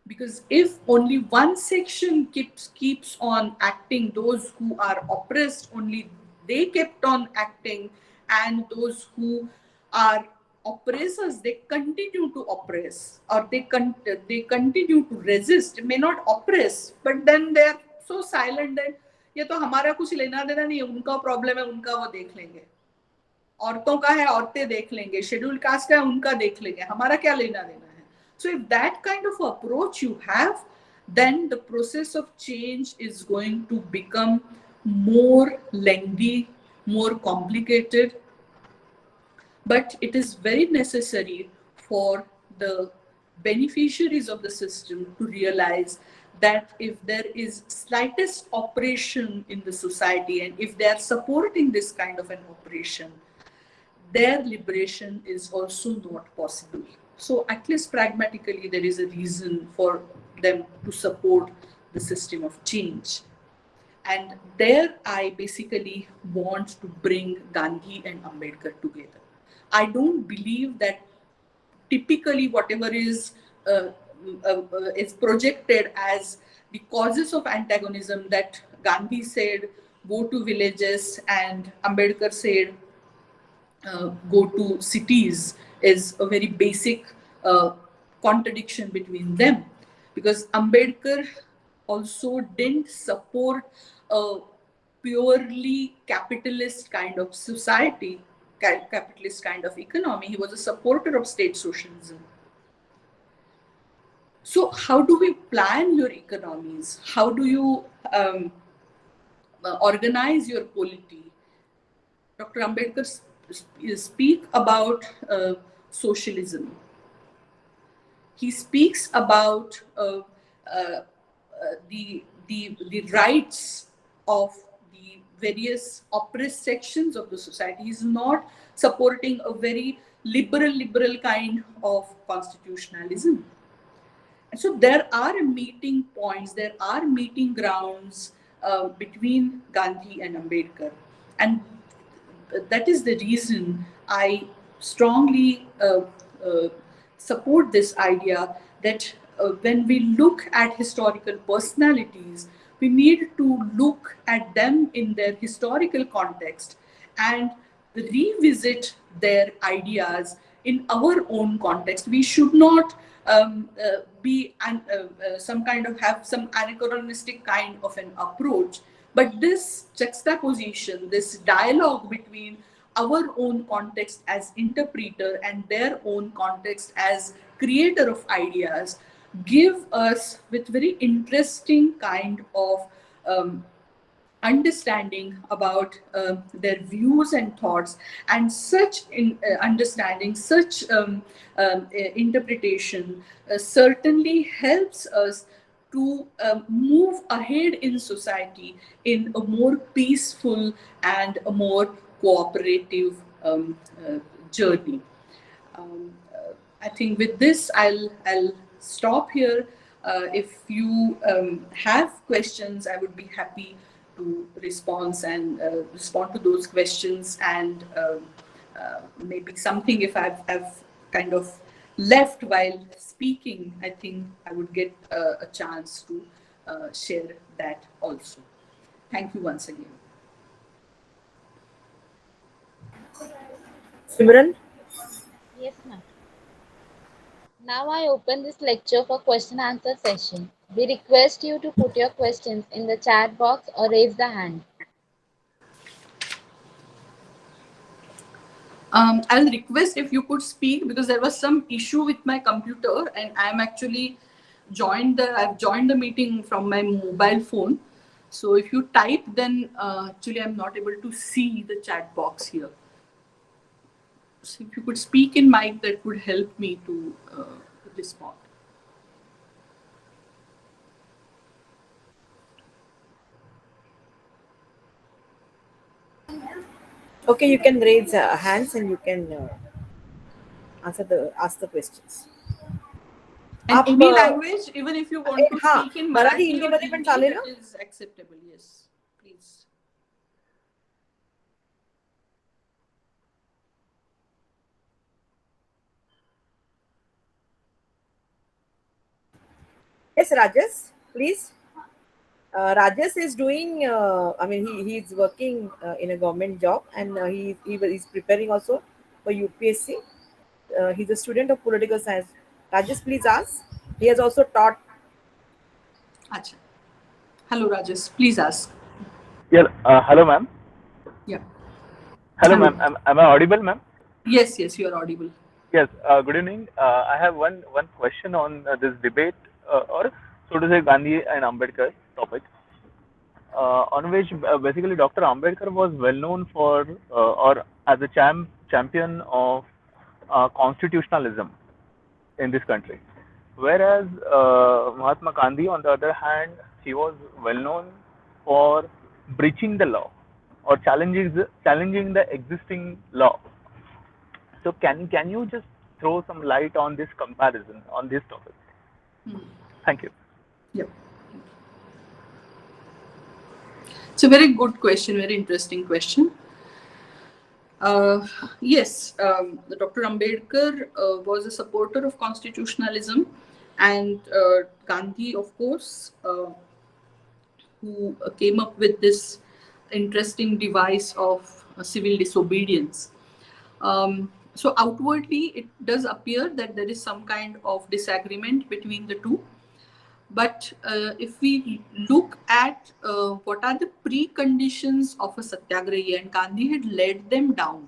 Because if only one section keeps on acting, those who are oppressed only they kept on acting, and those who are oppressors, they continue to oppress, or they continue to resist. May not oppress, but then they are so silent that ये तो हमारा कुछ लेना देना नहीं है, उनका problem है, उनका वो देख लेंगे, औरतों का है औरतें देख लेंगे, शेड्यूल कास्ट का है उनका देख लेंगे, हमारा क्या लेना देना है. So if that kind of approach you have, then the process of change is going to become more lengthy, more complicated. But it is very necessary for the beneficiaries of the system to realize that if there is slightest operation in the society, and if they are supporting this kind of an operation, their liberation is also not possible. So at least pragmatically, there is a reason for them to support the system of change. And there I basically want to bring Gandhi and Ambedkar together. I don't believe that typically whatever is projected as the causes of antagonism, that Gandhi said, go to villages, and Ambedkar said, go to cities, is a very basic contradiction between them. Because Ambedkar also didn't support a purely capitalist kind of society, capitalist kind of economy. He was a supporter of state socialism. So how do we plan your economies? How do you organize your polity? Dr. Ambedkar speak about socialism. He speaks about the rights of the various oppressed sections of the society. He's not supporting a very liberal kind of constitutionalism. And so there are meeting points, there are meeting grounds between Gandhi and Ambedkar. And that is the reason I strongly support this idea that when we look at historical personalities, we need to look at them in their historical context and revisit their ideas in our own context. We should not be some kind of have some anachronistic kind of an approach, but this juxtaposition, this dialogue between our own context as interpreter and their own context as creator of ideas give us with very interesting kind of understanding about their views and thoughts. And such understanding, such interpretation certainly helps us to move ahead in society in a more peaceful and a more cooperative journey. I think with this, I'll stop here. If you have questions, I would be happy to respond to those questions, and maybe something if I've kind of left while speaking, I think I would get a chance to share that also. Thank you once again. Simran? Yes, ma'am. Now I open this lecture for question answer session. We request you to put your questions in the chat box or raise the hand. I'll request if you could speak, because there was some issue with my computer and I'm actually I've joined the meeting from my mobile phone. So if you type, then actually I'm not able to see the chat box here. So if you could speak in mic, that would help me to respond. Okay, you can raise hands and you can ask the questions. And आप any language, even if you want to हाँ speak in Marathi Marathi Hindi or मध्ये पण Hindi, चालेल that ना. is acceptable. Yes, please. Yes, Rajesh, please. Rajesh is doing. I mean, he's working in a government job, and he's preparing also for UPSC. He's a student of political science. Rajesh, please ask. He has also taught. Acha. Hello, Rajesh. Please ask. Yeah, hello, ma'am. Yeah. Hello, Hello. ma'am. Am I audible, ma'am? Yes, yes, you are audible. Yes. Good evening. I have one question on this debate, or so to say, Gandhi and Ambedkar topic, on which basically Dr. Ambedkar was well known for, or as a champion of constitutionalism in this country, whereas Mahatma Gandhi, on the other hand, he was well known for breaching the law or challenging the existing law. So can you just throw some light on this comparison on this topic? Thank you. Yeah. It's a very good question, very interesting question. Yes, Dr. Ambedkar was a supporter of constitutionalism, and Gandhi, of course, who came up with this interesting device of civil disobedience. So outwardly, it does appear that there is some kind of disagreement between the two. But if we look at what are the preconditions of a satyagrahi, and Gandhi had laid them down.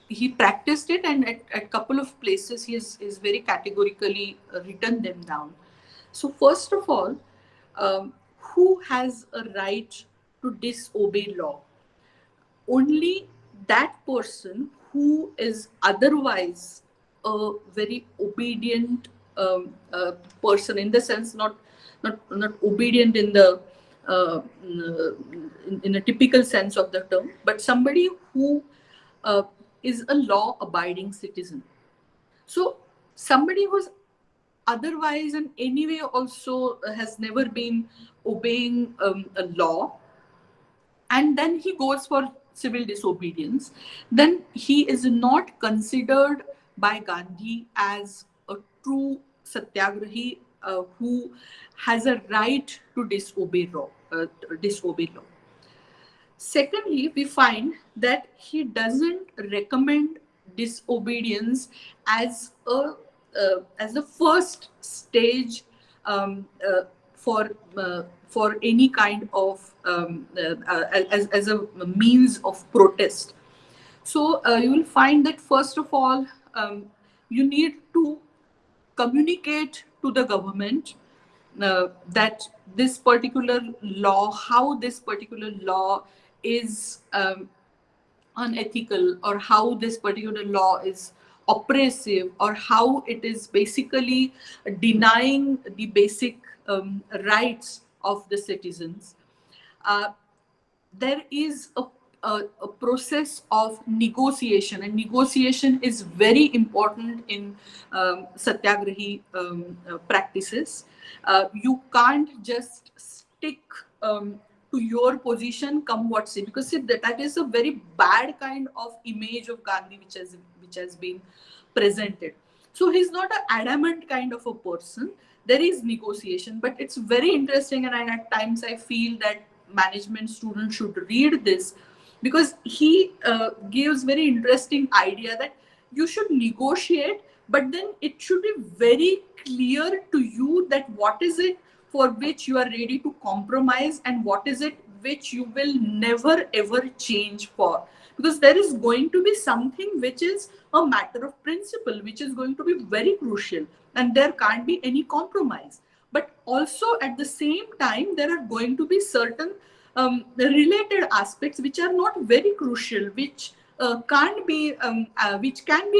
He practiced it, and at a couple of places he is very categorically written them down. So first of all, who has a right to disobey law? Only that person who is otherwise a very obedient person, in the sense not obedient in the in a typical sense of the term, but somebody who uh, is a law abiding citizen. So somebody who's otherwise and anyway also has never been obeying a law, and then he goes for civil disobedience, then he is not considered by Gandhi as a true satyagrahi who has a right to disobey law. Disobey law. Secondly, we find that he doesn't recommend disobedience as the first stage um, uh, for any kind of as a means of protest. So you will find that first of all, you need to communicate to the government that this particular law, how this particular law is unethical, or how this particular law is oppressive, or how it is basically denying the basic rights of the citizens. Uh, there is a process of negotiation, and negotiation is very important in satyagrahi practices. You can't just stick to your position come what say, because see, that is a very bad kind of image of Gandhi which has been presented. So he's not an adamant kind of a person. There is negotiation, but it's very interesting, and at times I feel that management students should read this, because he gives very interesting idea that you should negotiate, but then it should be very clear to you that what is it for which you are ready to compromise, and what is it which you will never ever change for, because there is going to be something which is a matter of principle, which is going to be very crucial, and there can't be any compromise. But also at the same time, there are going to be certain related aspects which are not very crucial, which can be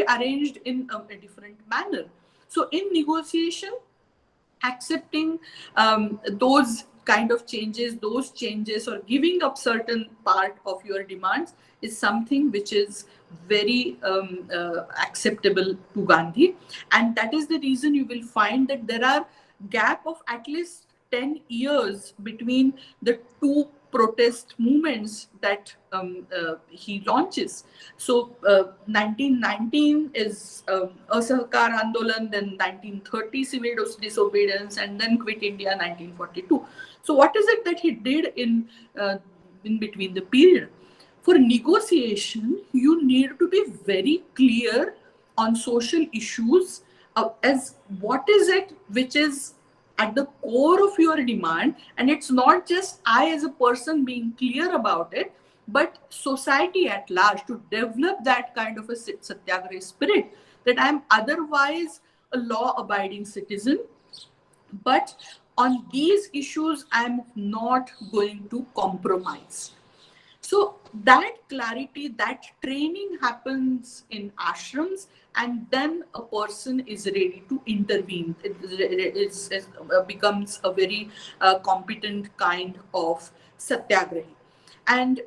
arranged in a different manner. So in negotiation, accepting those kind of changes, those changes, or giving up certain part of your demands is something which is very acceptable to Gandhi. And that is the reason you will find that there are gap of at least 10 years between the two protest movements that he launches. So 1919 is Asahkar Andolan, then 1930 civil disobedience, and then Quit India 1942. So what is it that he did in between the period? For negotiation, you need to be very clear on social issues, as what is it which is at the core of your demand. And it's not just I as a person being clear about it, but society at large, to develop that kind of a satyagraha spirit, that I'm otherwise a law abiding citizen, but on these issues I'm not going to compromise. So that clarity, that training happens in ashrams, and then a person is ready to intervene. It becomes a very competent kind of satyagrahi. And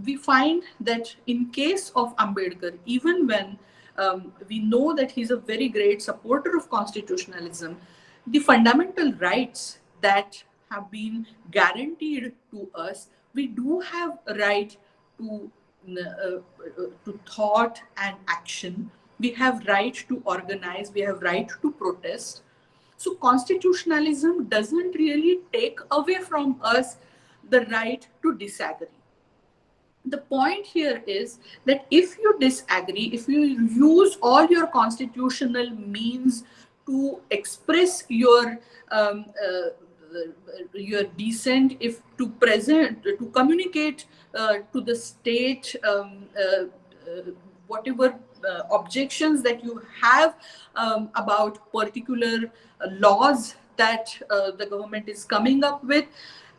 we find that in case of Ambedkar, even when we know that he's a very great supporter of constitutionalism, the fundamental rights that have been guaranteed to us, we do have a right to thought and action. We have right to organize. We have right to protest. So constitutionalism doesn't really take away from us the right to disagree. The point here is that if you disagree, if you use all your constitutional means to express your dissent, if to present, to communicate to the state whatever objections that you have about particular laws that the government is coming up with,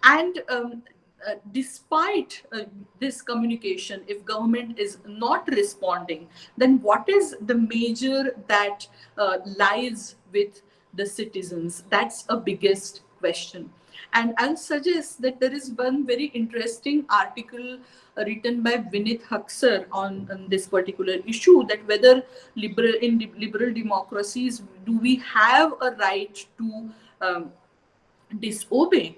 and despite this communication, if government is not responding, then what is the measure that lies with the citizens? That's a biggest question. And I'll suggest that there is one very interesting article written by Vinit Haksar on this particular issue, that whether in liberal democracies do we have a right to disobey.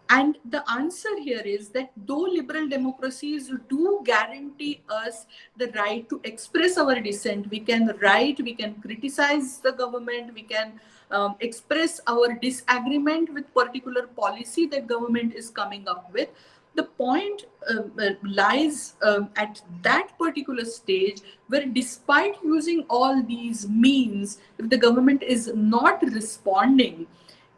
And the answer here is that though liberal democracies do guarantee us the right to express our dissent, we can write, we can criticize the government, we can express our disagreement with particular policy that government is coming up with. The point lies at that particular stage where, despite using all these means, if the government is not responding,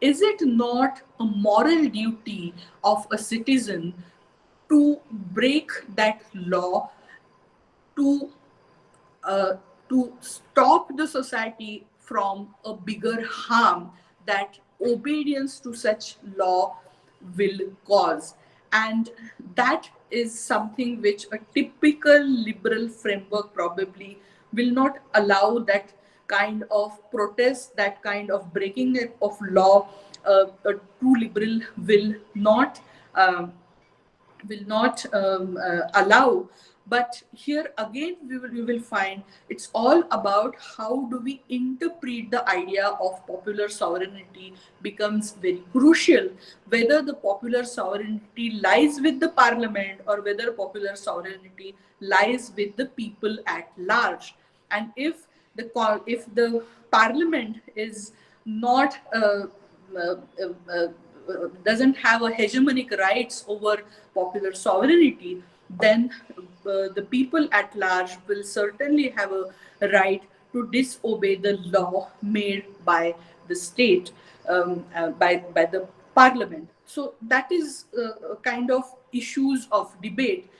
is it not a moral duty of a citizen to break that law, to to stop the society from a bigger harm that obedience to such law will cause? And that is something which a typical liberal framework probably will not allow. That kind of protest, that kind of breaking of law, a true liberal um, will not allow. But here again, we will find it's all about how do we interpret the idea of popular sovereignty becomes very crucial. Whether the popular sovereignty lies with the parliament, or whether popular sovereignty lies with the people at large. And if the parliament is not doesn't have a hegemonic rights over popular sovereignty, then the people at large will certainly have a right to disobey the law made by the state, by the parliament. So that is a kind of issues of debate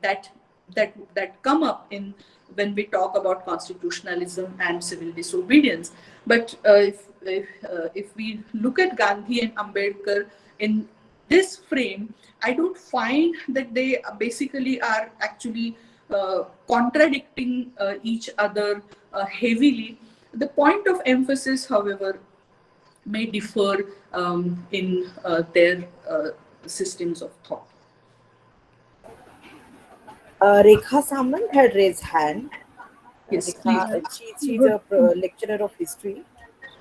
that that come up in when we talk about constitutionalism and civil disobedience. But if we look at Gandhi and Ambedkar in this frame, I don't find that they basically are actually contradicting each other heavily. The point of emphasis, however, may differ in their systems of thought. Rekha Samant had raised hand. Yes, please. Rekha, she's Good, a lecturer of history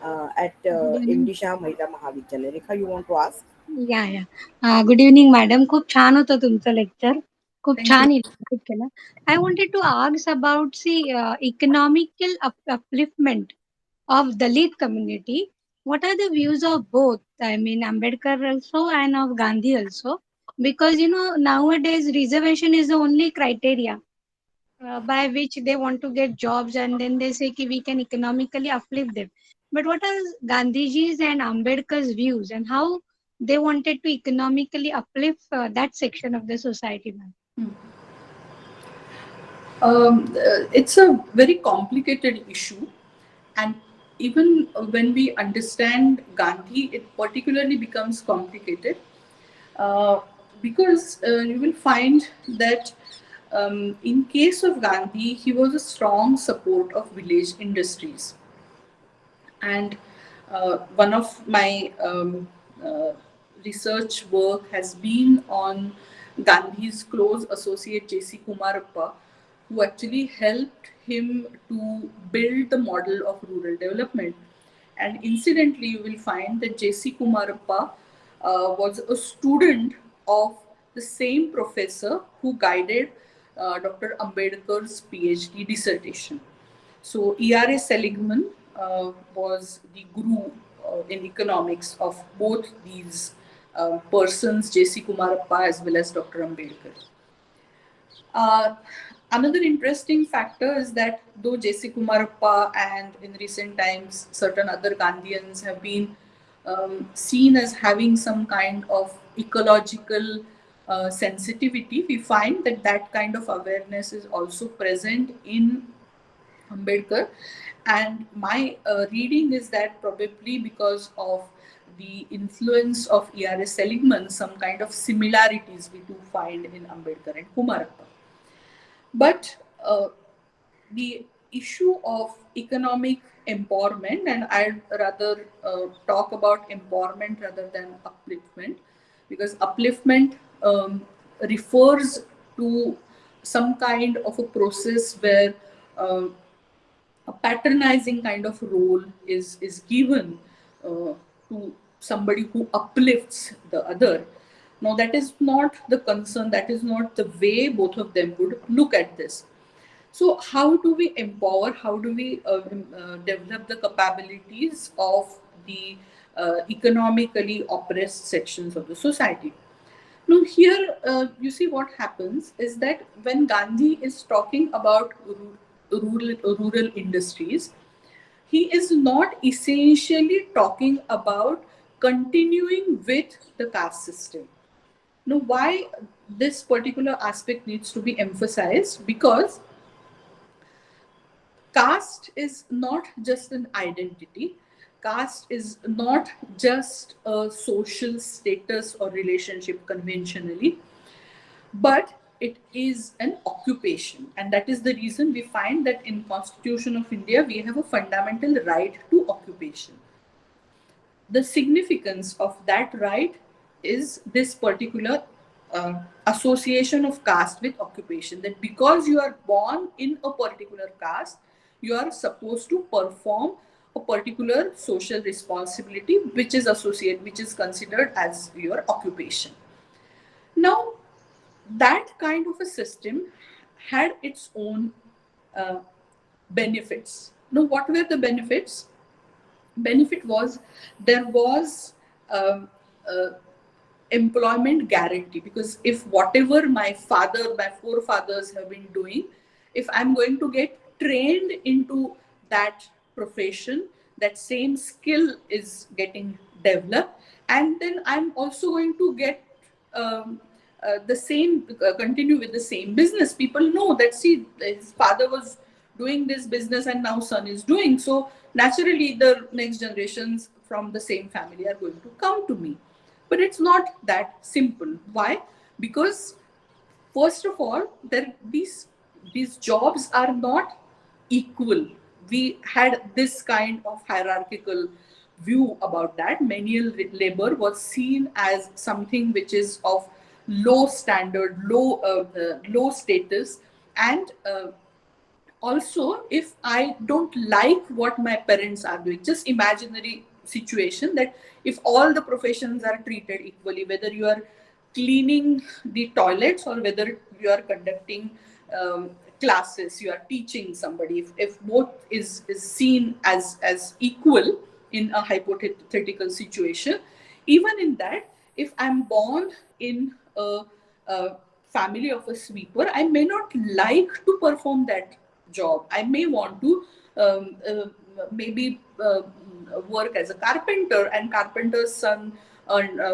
at good evening. Indisha Mahila Mahavidyalaya. Rekha, you want to ask? या good evening madam. खूप छान होतं तुमचं lecture. खूप Thank you. छान elaborate केलं. I wanted to ask about economical upliftment of Dalit community. What are the views of both? I mean, Ambedkar also and of Gandhi also, because nowadays reservation is the only criteria by which they want to get jobs, and then they say we can economically uplift them. But what are Gandhiji's and Ambedkar's views, and how they wanted to economically uplift that section of the society, ma'am? It's a very complicated issue, and even when we understand Gandhi, it particularly becomes complicated because you will find that in case of Gandhi, he was a strong support of village industries. And one of my research work has been on Gandhi's close associate J.C. Kumarappa, who actually helped him to build the model of rural development. And incidentally, you will find that J.C. Kumarappa was a student of the same professor who guided Dr. Ambedkar's PhD dissertation. So E.R.A. Seligman was the guru in economics of both these persons, J.C. Kumarappa as well as Dr. Ambedkar. Another interesting factor is that though J.C. Kumarappa and in recent times certain other Gandhians have been seen as having some kind of ecological sensitivity, we find that that kind of awareness is also present in Ambedkar. And my reading is that probably because of the influence of E.R.A. Seligman, some kind of similarities we do find in Ambedkar and Kumarappa. But the issue of economic empowerment, and I'd rather talk about empowerment rather than upliftment, because upliftment refers to some kind of a process where a patronizing kind of role is given to somebody who uplifts the other. Now, that is not the concern, that is not the way both of them would look at this. So, how do we empower, how do we develop the capabilities of the economically oppressed sections of the society? Now, here you see what happens is that when Gandhi is talking about rural industries, he is not essentially talking about continuing with the caste system. Now, why this particular aspect needs to be emphasized? Because caste is not just an identity. Caste is not just a social status or relationship conventionally, but it is an occupation. And that is the reason we find that in Constitution of India, we have a fundamental right to occupation. The significance of that right is this particular association of caste with occupation, that because you are born in a particular caste, you are supposed to perform a particular social responsibility which is associated, which is considered as your occupation. Now, that kind of a system had its own benefits. Now, what were the benefits? Benefit was there was employment guarantee, because if whatever my forefathers have been doing, if I'm going to get trained into that profession, that same skill is getting developed, and then I'm also going to get the same continue with the same business. People know that, see, his father was doing this business and now son is doing, so naturally the next generations from the same family are going to come to me. But it's not that simple. Why? Because first of all, these jobs are not equal. We had this kind of hierarchical view about that. Manual labor was seen as something which is of low standard, low status, and also, if I don't like what my parents are doing, just imaginary situation that if all the professions are treated equally, whether you are cleaning the toilets or whether you are conducting classes, you are teaching somebody, if both is seen as equal in a hypothetical situation, even in that, if I'm born in a family of a sweeper, I may not like to perform that job. I may want to maybe work as a carpenter, and carpenter's son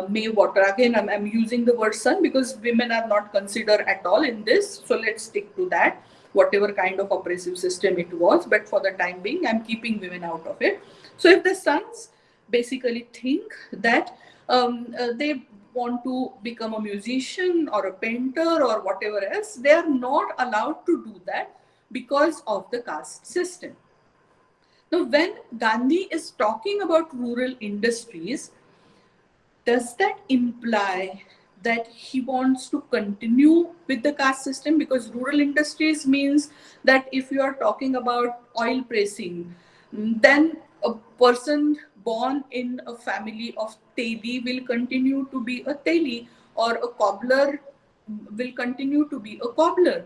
may water. Again, I'm using the word son because women are not considered at all in this. So let's stick to that, whatever kind of oppressive system it was. But for the time being, I'm keeping women out of it. So if the sons basically think that they want to become a musician or a painter or whatever else, they are not allowed to do that because of the caste system. Now, when Gandhi is talking about rural industries, does that imply that he wants to continue with the caste system? Because rural industries means that if you are talking about oil pressing, then a person born in a family of Teli will continue to be a Teli, or a cobbler will continue to be a cobbler,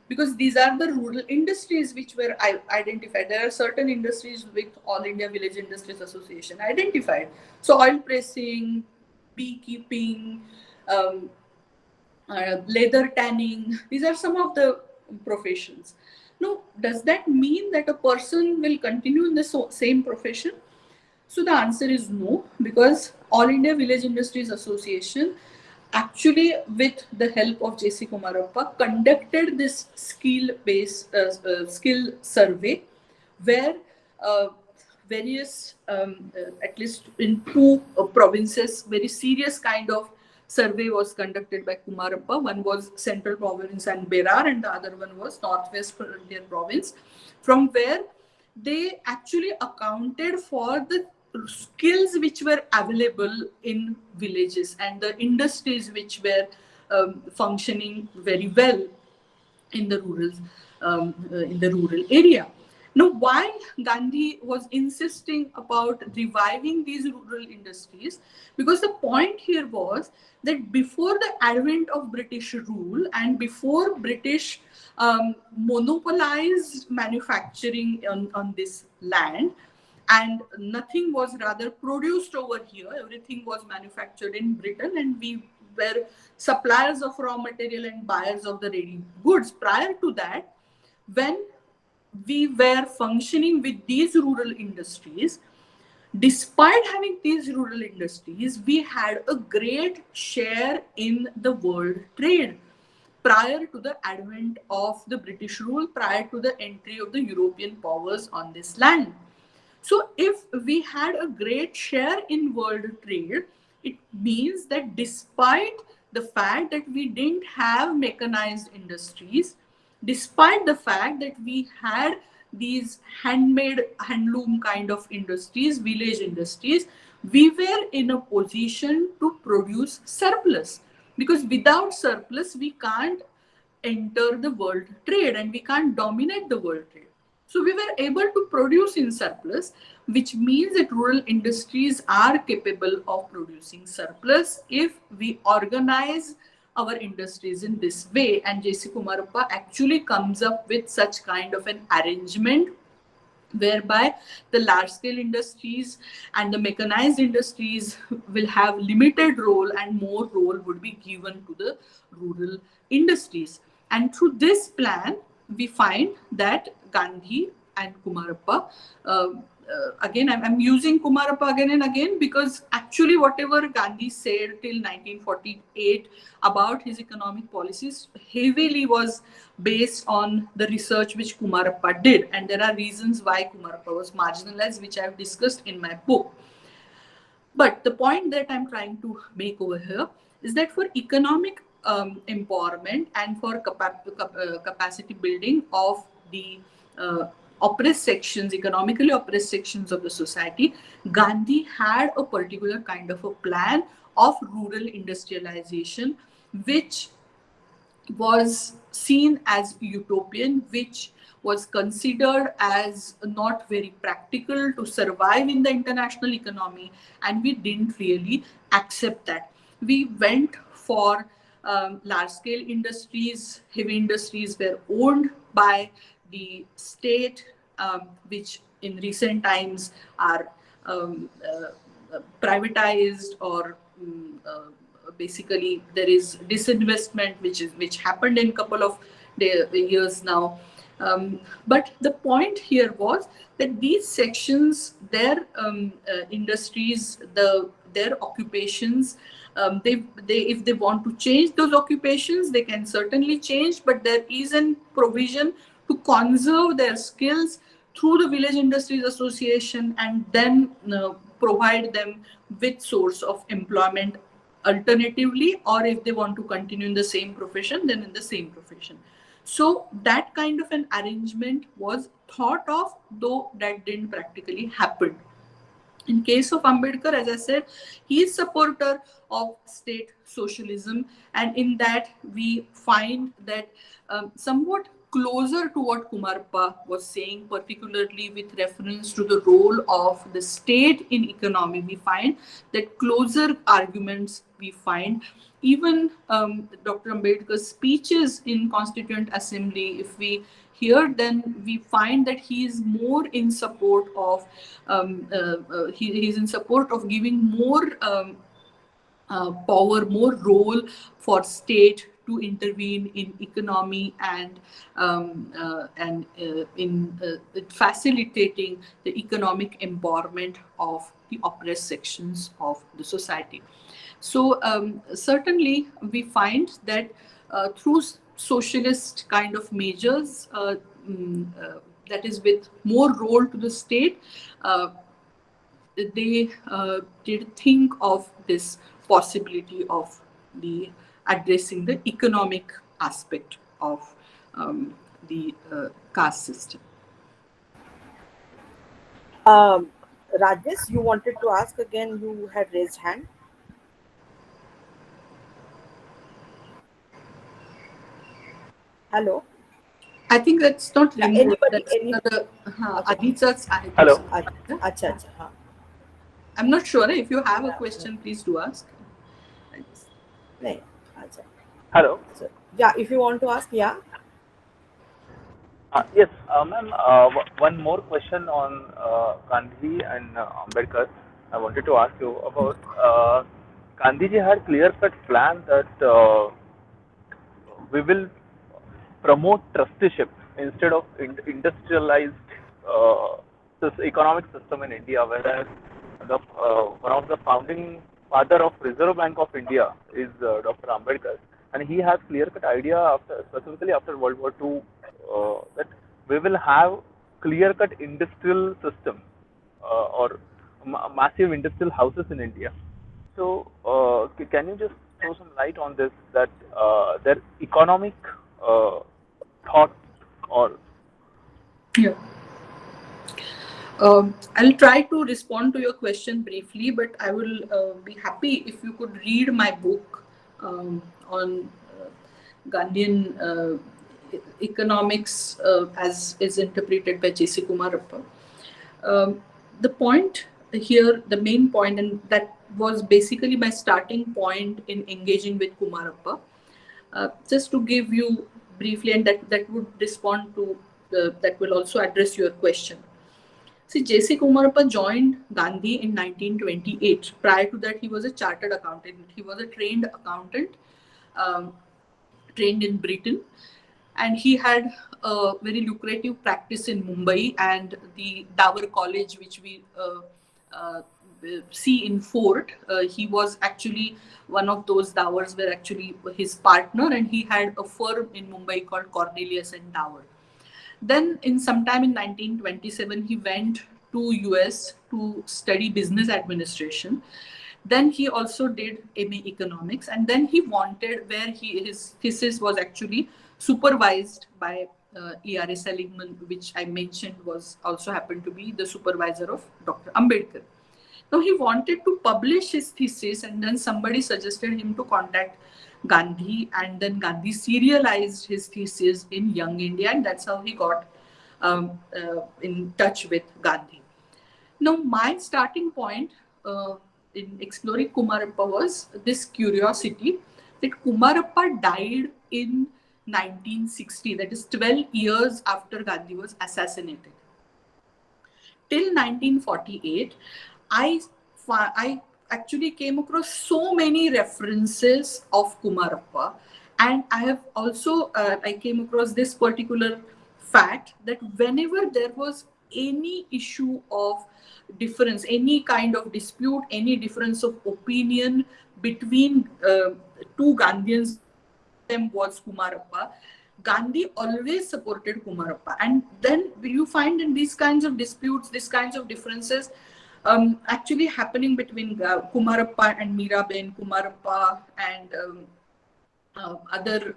because these are the rural industries which were identified. There are certain industries with All India Village Industries Association identified. So oil pressing, beekeeping, um, leather tanning, these are some of the professions. Now, does that mean that a person will continue in the same profession? So the answer is no, because All India Village Industries Association actually, with the help of J.C. Kumarappa, conducted this skill-based skill survey, where uh, various, at least in two provinces, very serious kind of survey was conducted by Kumarappa. One was Central Province and Berar, and the other one was Northwest Frontier Province, from where they actually accounted for the skills which were available in villages and the industries which were functioning very well in the rural area. Now, why Gandhi was insisting about reviving these rural industries? Because the point here was that before the advent of British rule and before British monopolized manufacturing on this land, and nothing was rather produced over here, everything was manufactured in Britain, and we were suppliers of raw material and buyers of the ready goods. Prior to that, when we were functioning with these rural industries, despite having these rural industries, we had a great share in the world trade prior to the advent of the British rule, prior to the entry of the European powers on this land. So if we had a great share in world trade, it means that despite the fact that we didn't have mechanized industries, despite the fact that we had these handmade handloom kind of industries, village industries, we were in a position to produce surplus, because without surplus we can't enter the world trade and we can't dominate the world trade. So we were able to produce in surplus, which means that rural industries are capable of producing surplus if we organize our industries in this way. And J.C. Kumarappa actually comes up with such kind of an arrangement whereby the large scale industries and the mechanized industries will have limited role and more role would be given to the rural industries. And through this plan, we find that Gandhi and Kumarappa again, I'm using Kumarappa again and again because actually whatever Gandhi said till 1948 about his economic policies heavily was based on the research which Kumarappa did. And there are reasons why Kumarappa was marginalized, which I've discussed in my book. But the point that I'm trying to make over here is that for economic empowerment and for capacity building of the oppressed sections, economically oppressed sections of the society, Gandhi had a particular kind of a plan of rural industrialization, which was seen as utopian, which was considered as not very practical to survive in the international economy, and we didn't really accept that. We went for large scale industries. Heavy industries were owned by the state, which in recent times are privatized or basically there is disinvestment which happened in couple of years now. But the point here was that these sections, their industries, their occupations, they if they want to change those occupations, they can certainly change, but there is a provision to conserve their skills through the Village Industries Association and then provide them with source of employment alternatively, or if they want to continue in the same profession, then in the same profession. So that kind of an arrangement was thought of, though that didn't practically happen. In case of Ambedkar, as I said, he is supporter of state socialism, and in that we find that somewhat closer to what Kumarappa was saying, particularly with reference to the role of the state in economy. We find that closer arguments we find. Even Dr. Ambedkar's speeches in Constituent Assembly, if we hear, then we find that he is more in support of he is in support of giving more power, more role for state to intervene in economy and in facilitating the economic empowerment of the oppressed sections of the society. So certainly we find that through socialist kind of measures, that is with more role to the state, they did think of this possibility of the addressing the economic aspect of the caste system. Rajesh, you wanted to ask again, you had raised hand. Hello. I think that's not removed. Anybody? That's Any? the Okay. Aditya's. Hello. Acha, acha, हाँ. I'm not sure. If you have a question, please do ask. नहीं, अच्छा. Hello. So, yeah, if you want to ask, yeah. Yes, ma'am. One more question on Gandhi and Ambedkar. I wanted to ask you about Gandhiji had clear-cut plan that we will promote trusteeship instead of industrialized this economic system in India, whereas one of the founding father of Reserve Bank of India is Dr. Ambedkar, and he has clear-cut idea specifically after World War II that we will have clear-cut industrial system or massive industrial houses in India. So can you just throw some light on this, that their economic thought or Yeah. I'll try to respond to your question briefly, but I will be happy if you could read my book on Gandhian economics as is interpreted by J.C. Kumarappa. The point here, the main point, and that was basically my starting point in engaging with Kumarappa, just to give you briefly, and that would respond to, that will also address your question. See, J.C. Kumarappa joined Gandhi in 1928. Prior to that, he was a chartered accountant. He was a trained accountant, trained in Britain. and he had a very lucrative practice in Mumbai, and the Dower College, which we uh, see in Fort. He was actually one of those Dowers were actually his partner, and he had a firm in Mumbai called Cornelius and Dower. Then, in sometime in 1927, he went to US to study business administration. Then he also did MA economics, and then he wanted where his thesis was actually supervised by E.R.A. Seligman, which I mentioned was also happened to be the supervisor of Dr. Ambedkar. Now he wanted to publish his thesis, and then somebody suggested him to contact Gandhi, and then Gandhi serialized his thesis in Young India, and that's how he got in touch with Gandhi. Now, my starting point in exploring Kumarappa was this curiosity that Kumarappa died in 1960, that is 12 years after Gandhi was assassinated. Till 1948, I actually came across so many references of Kumarappa, and I have also I came across this particular fact that whenever there was any issue of difference, any kind of dispute, any difference of opinion between two Gandhians, one of them was Kumarappa. Gandhi always supported Kumarappa. And then you find in these kinds of disputes, these kinds of differences actually happening between Kumarappa and Miraben, Kumarappa and other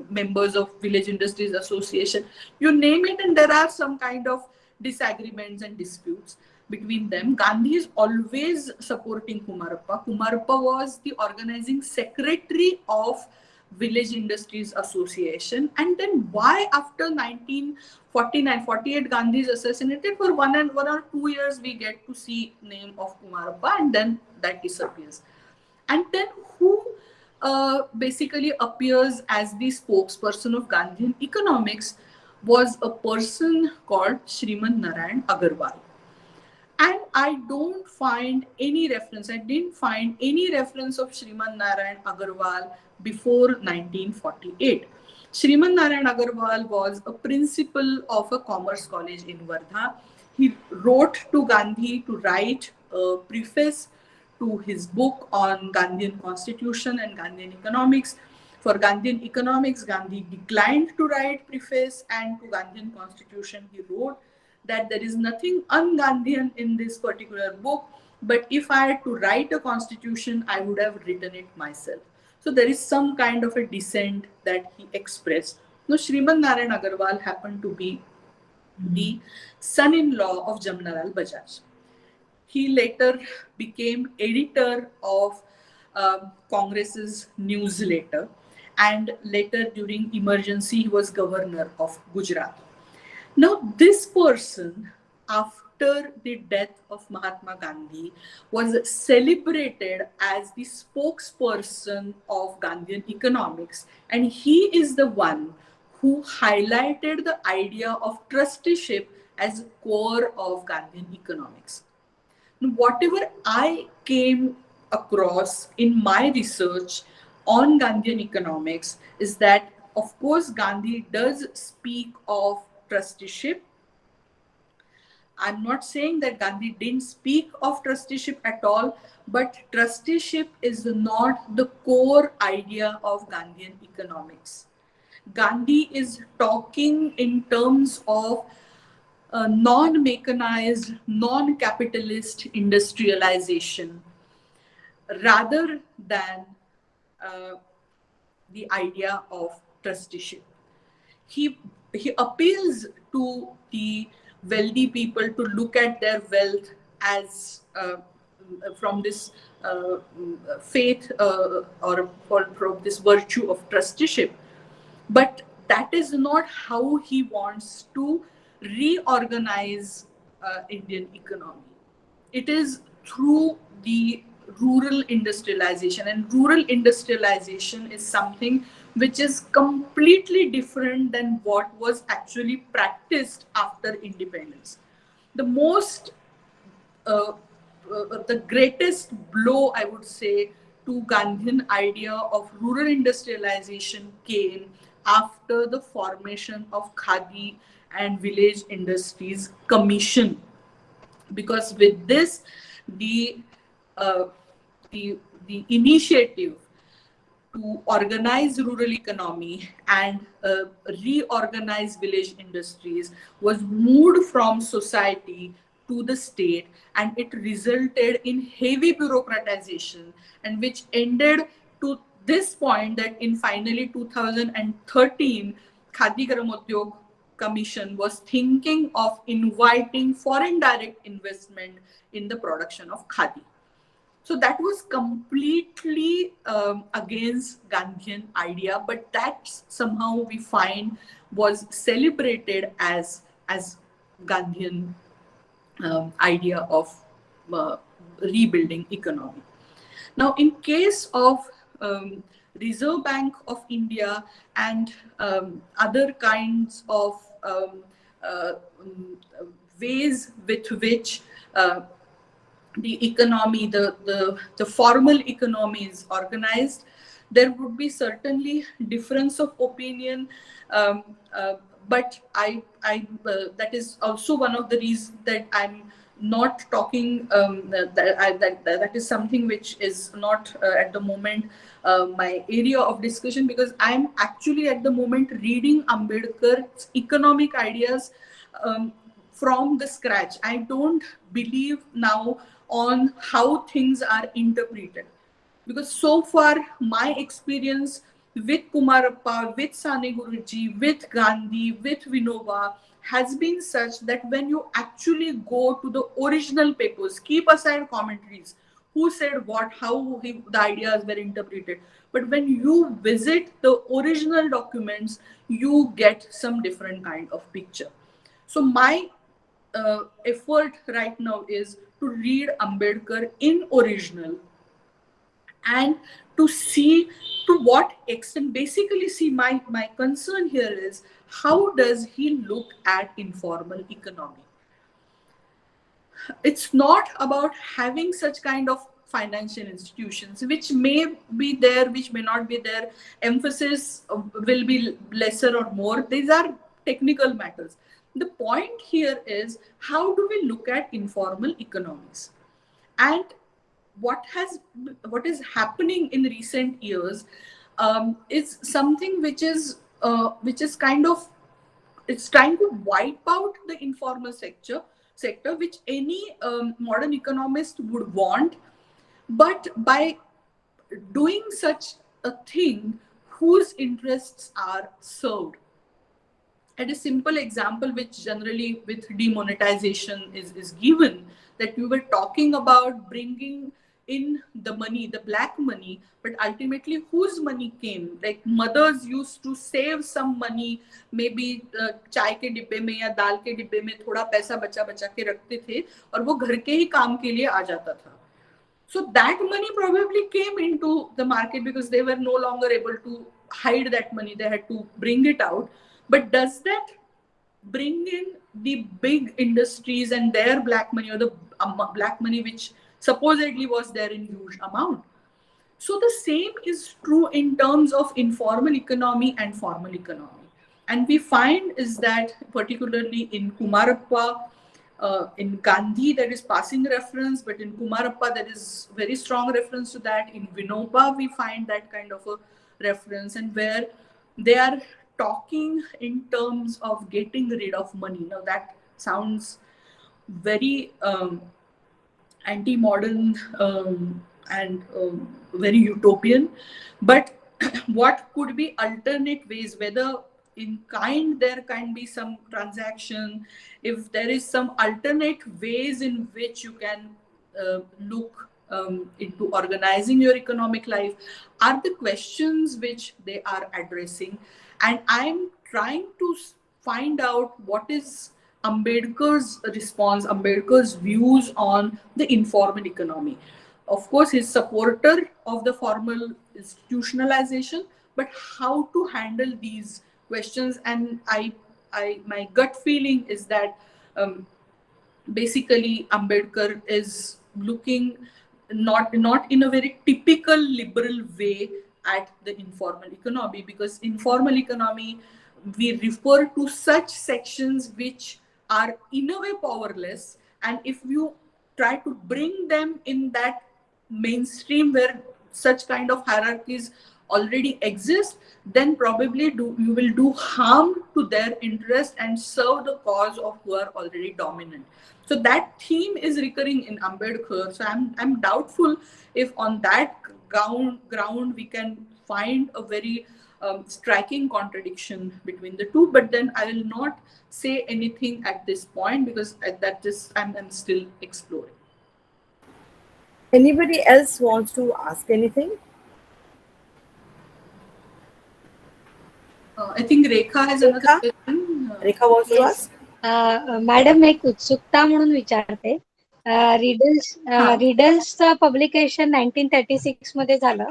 members of Village Industries Association. You name it, and there are some kind of disagreements and disputes between them. Gandhi is always supporting Kumarappa. Kumarappa was the organizing secretary of Village Industries Association. And then why after 1949, 48, Gandhi is assassinated, for 1 or 2 years we get to see name of Kumarappa, and then that disappears. And then who basically appears as the spokesperson of Gandhian economics was a person called Shriman Narayan Agarwal. And I don't find any reference, I didn't find any reference of Shriman Narayan Agarwal before 1948. Shriman Narayan Agarwal was a principal of a commerce college in Wardha. He wrote to Gandhi to write a preface to his book on Gandhian constitution and Gandhian economics. For Gandhian economics, Gandhi declined to write preface, and to Gandhian constitution, he wrote that there is nothing un-Gandhian in this particular book, but if I had to write a constitution, I would have written it myself. So there is some kind of a dissent that he expressed. Now, Shriman Narayan Agarwal happened to be the son-in-law of Jamnalal Bajaj. He later became editor of Congress's newsletter, and later during emergency, he was governor of Gujarat. Now, this person, after the death of Mahatma Gandhi, was celebrated as the spokesperson of Gandhian economics, and he is the one who highlighted the idea of trusteeship as core of Gandhian economics. Whatever I came across in my research on Gandhian economics is that, of course, Gandhi does speak of trusteeship. I'm not saying that Gandhi didn't speak of trusteeship at all, but trusteeship is not the core idea of Gandhian economics. Gandhi is talking in terms of non-mechanized, non-capitalist industrialization rather than the idea of trusteeship. He appeals to the wealthy people to look at their wealth as from this faith or from this virtue of trusteeship. But that is not how he wants to reorganize Indian economy. It is through the rural industrialization, and rural industrialization is something which is completely different than what was actually practiced after independence. The most the greatest blow, I would say, to Gandhian idea of rural industrialization came after the formation of Khadi and Village Industries Commission, because with this, the uh, the initiative to organize rural economy and reorganize village industries was moved from society to the state, and it resulted in heavy bureaucratization, and which ended to this point that in finally 2013 Khadi Gramodyog Commission was thinking of inviting foreign direct investment in the production of khadi. So that was completely against Gandhian idea, but that somehow we find was celebrated as Gandhian idea of uh, rebuilding economy. Now, in case of Reserve Bank of India and other kinds of ways with which the economy, the formal economy is organized, there would be certainly difference of opinion. Um, but that is also one of the reasons that I'm not talking. That is something which is not at the moment my area of discussion, because I'm actually at the moment reading Ambedkar's economic ideas from the scratch. I don't believe now on how things are interpreted, because so far my experience with Kumarappa, with Sane Guruji, with Gandhi, with Vinoba has been such that when you actually go to the original papers, keep aside commentaries, who said what, how the ideas were interpreted, but when you visit the original documents, you get some different kind of picture. So my effort right now is to read Ambedkar in original and to see to what extent, basically see my concern here is how does he look at informal economy. It's not about having such kind of financial institutions which may be there, which may not be there, emphasis will be lesser or more, these are technical matters. The point here is how do we look at informal economies, and what is happening in recent years is something which is kind of, it's trying to wipe out the informal sector which any modern economist would want, but by doing such a thing, whose interests are served. And a simple example which generally with demonetization is given, that we were talking about bringing in the money, the black money, but ultimately whose money came? Like mothers used to save some money, maybe चाय के डिब्बे में या दाल के डिब्बे में थोड़ा पैसा बचा बचा के रखते थे और वो घर के ही काम के लिए आ जाता था. So that money probably came into the market because they were no longer able to hide that money. They had to bring it out. But does that bring in the big industries and their black money, or the black money which supposedly was there in huge amount? So the same is true in terms of informal economy and formal economy. And we find is that particularly in Kumarappa, in Gandhi, there is passing reference, but in Kumarappa, there is very strong reference to that. In Vinoba, we find that kind of a reference, and where they are talking in terms of getting rid of money. Now, that sounds very anti-modern and very utopian, but what could be alternate ways, whether in kind there can be some transaction, if there is some alternate ways in which you can look into organizing your economic life, are the questions which they are addressing. And I'm trying to find out what is Ambedkar's response, Ambedkar's views on the informal economy. Of course, he's supporter of the formal institutionalization, but how to handle these questions? And my gut feeling is that basically Ambedkar is looking not in a very typical liberal way at the informal economy, because informal economy, we refer to such sections which are in a way powerless, and if you try to bring them in that mainstream where such kind of hierarchies already exist, then probably you will do harm to their interest and serve the cause of who are already dominant. So that theme is recurring in Ambedkar. So I'm doubtful if on that ground we can find a very striking contradiction between the two. But then I will not say anything at this point, because that is I'm still exploring. Anybody else wants to ask anything? I think Rekha has another Rekha? question. Rekha wants to Yes. ask? Madam एक उत्सुकता म्हणून विचारते. हा. रिडल्सचं publication 1936 मध्ये झालं,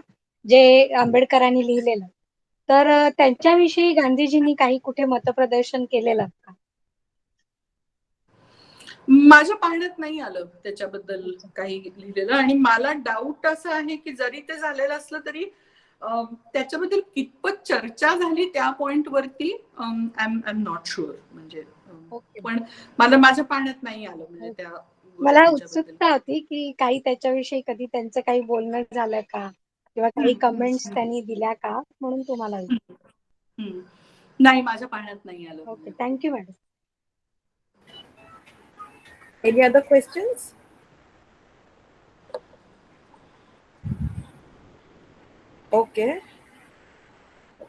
जे आंबेडकरांनी लिहिलेलं. तर त्यांच्याविषयी गांधीजींनी काही कुठे मतप्रदर्शन केलेलं का? माझ्या पाहण्यात नाही आलं त्याच्याबद्दल काही लिहिलेलं, आणि मला डाऊट असा आहे की जरी ते झालेलं असलं तरी त्याच्याबद्दल कितपत चर्चा झाली त्या पॉइंट वरती आय एम नॉट शुअर. म्हणजे पण मला माझ्या पाहण्यात नाही आलं म्हणजे त्या मला गोष्टींच्याबद्दल. उत्सुकता होती की काही त्याच्याविषयी कधी त्यांचं काही बोलणं झालं का, किंवा काही कमेंट्स त्यांनी दिल्या का, म्हणून तुम्हाला नाही, माझ्या पाहण्यात नाही आलं. Okay, thank you madam. Any other questions? Okay.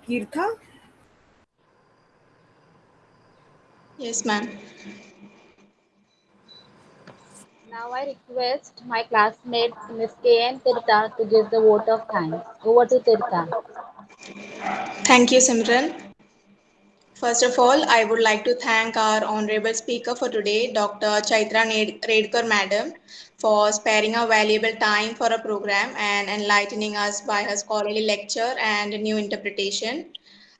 Kirtha? Yes, ma'am. Now I request my classmate Ms. K.N. Tirtha to give the vote of thanks. Over to Tirtha. Thank you, Simran. First of all, I would like to thank our honorable speaker for today, Dr. Chaitra Redkar Madam, for sparing our valuable time for a program and enlightening us by her scholarly lecture and new interpretation.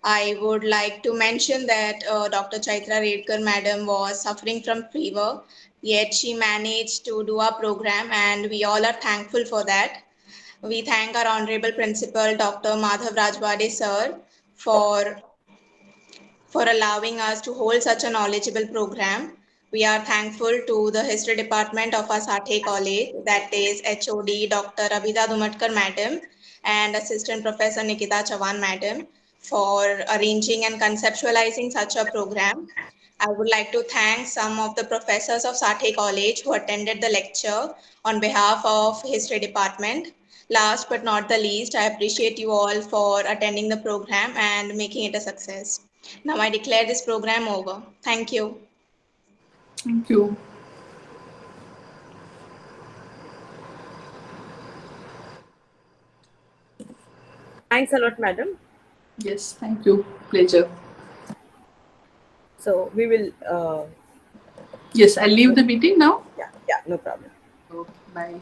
I would like to mention that Dr. Chaitra Redkar Madam was suffering from fever, yet she managed to do our program, and we all are thankful for that. We thank our honorable principal, Dr. Madhav Rajwade sir, for allowing us to hold such a knowledgeable program. We are thankful to the history department of our Sathaye College, that is HOD Dr. Abhida Dumatkar Madam and Assistant Professor Nikita Chavan Madam, for arranging and conceptualizing such a program. I would like to thank some of the professors of Sathaye College who attended the lecture on behalf of history department. Last but not the least, I appreciate you all for attending the program and making it a success. Now I declare this program over. Thank you. Thank you. Thanks a lot, madam. Yes, thank you. Pleasure. So we will. Yes, I'll leave the meeting now. Yeah, no problem. Okay, bye.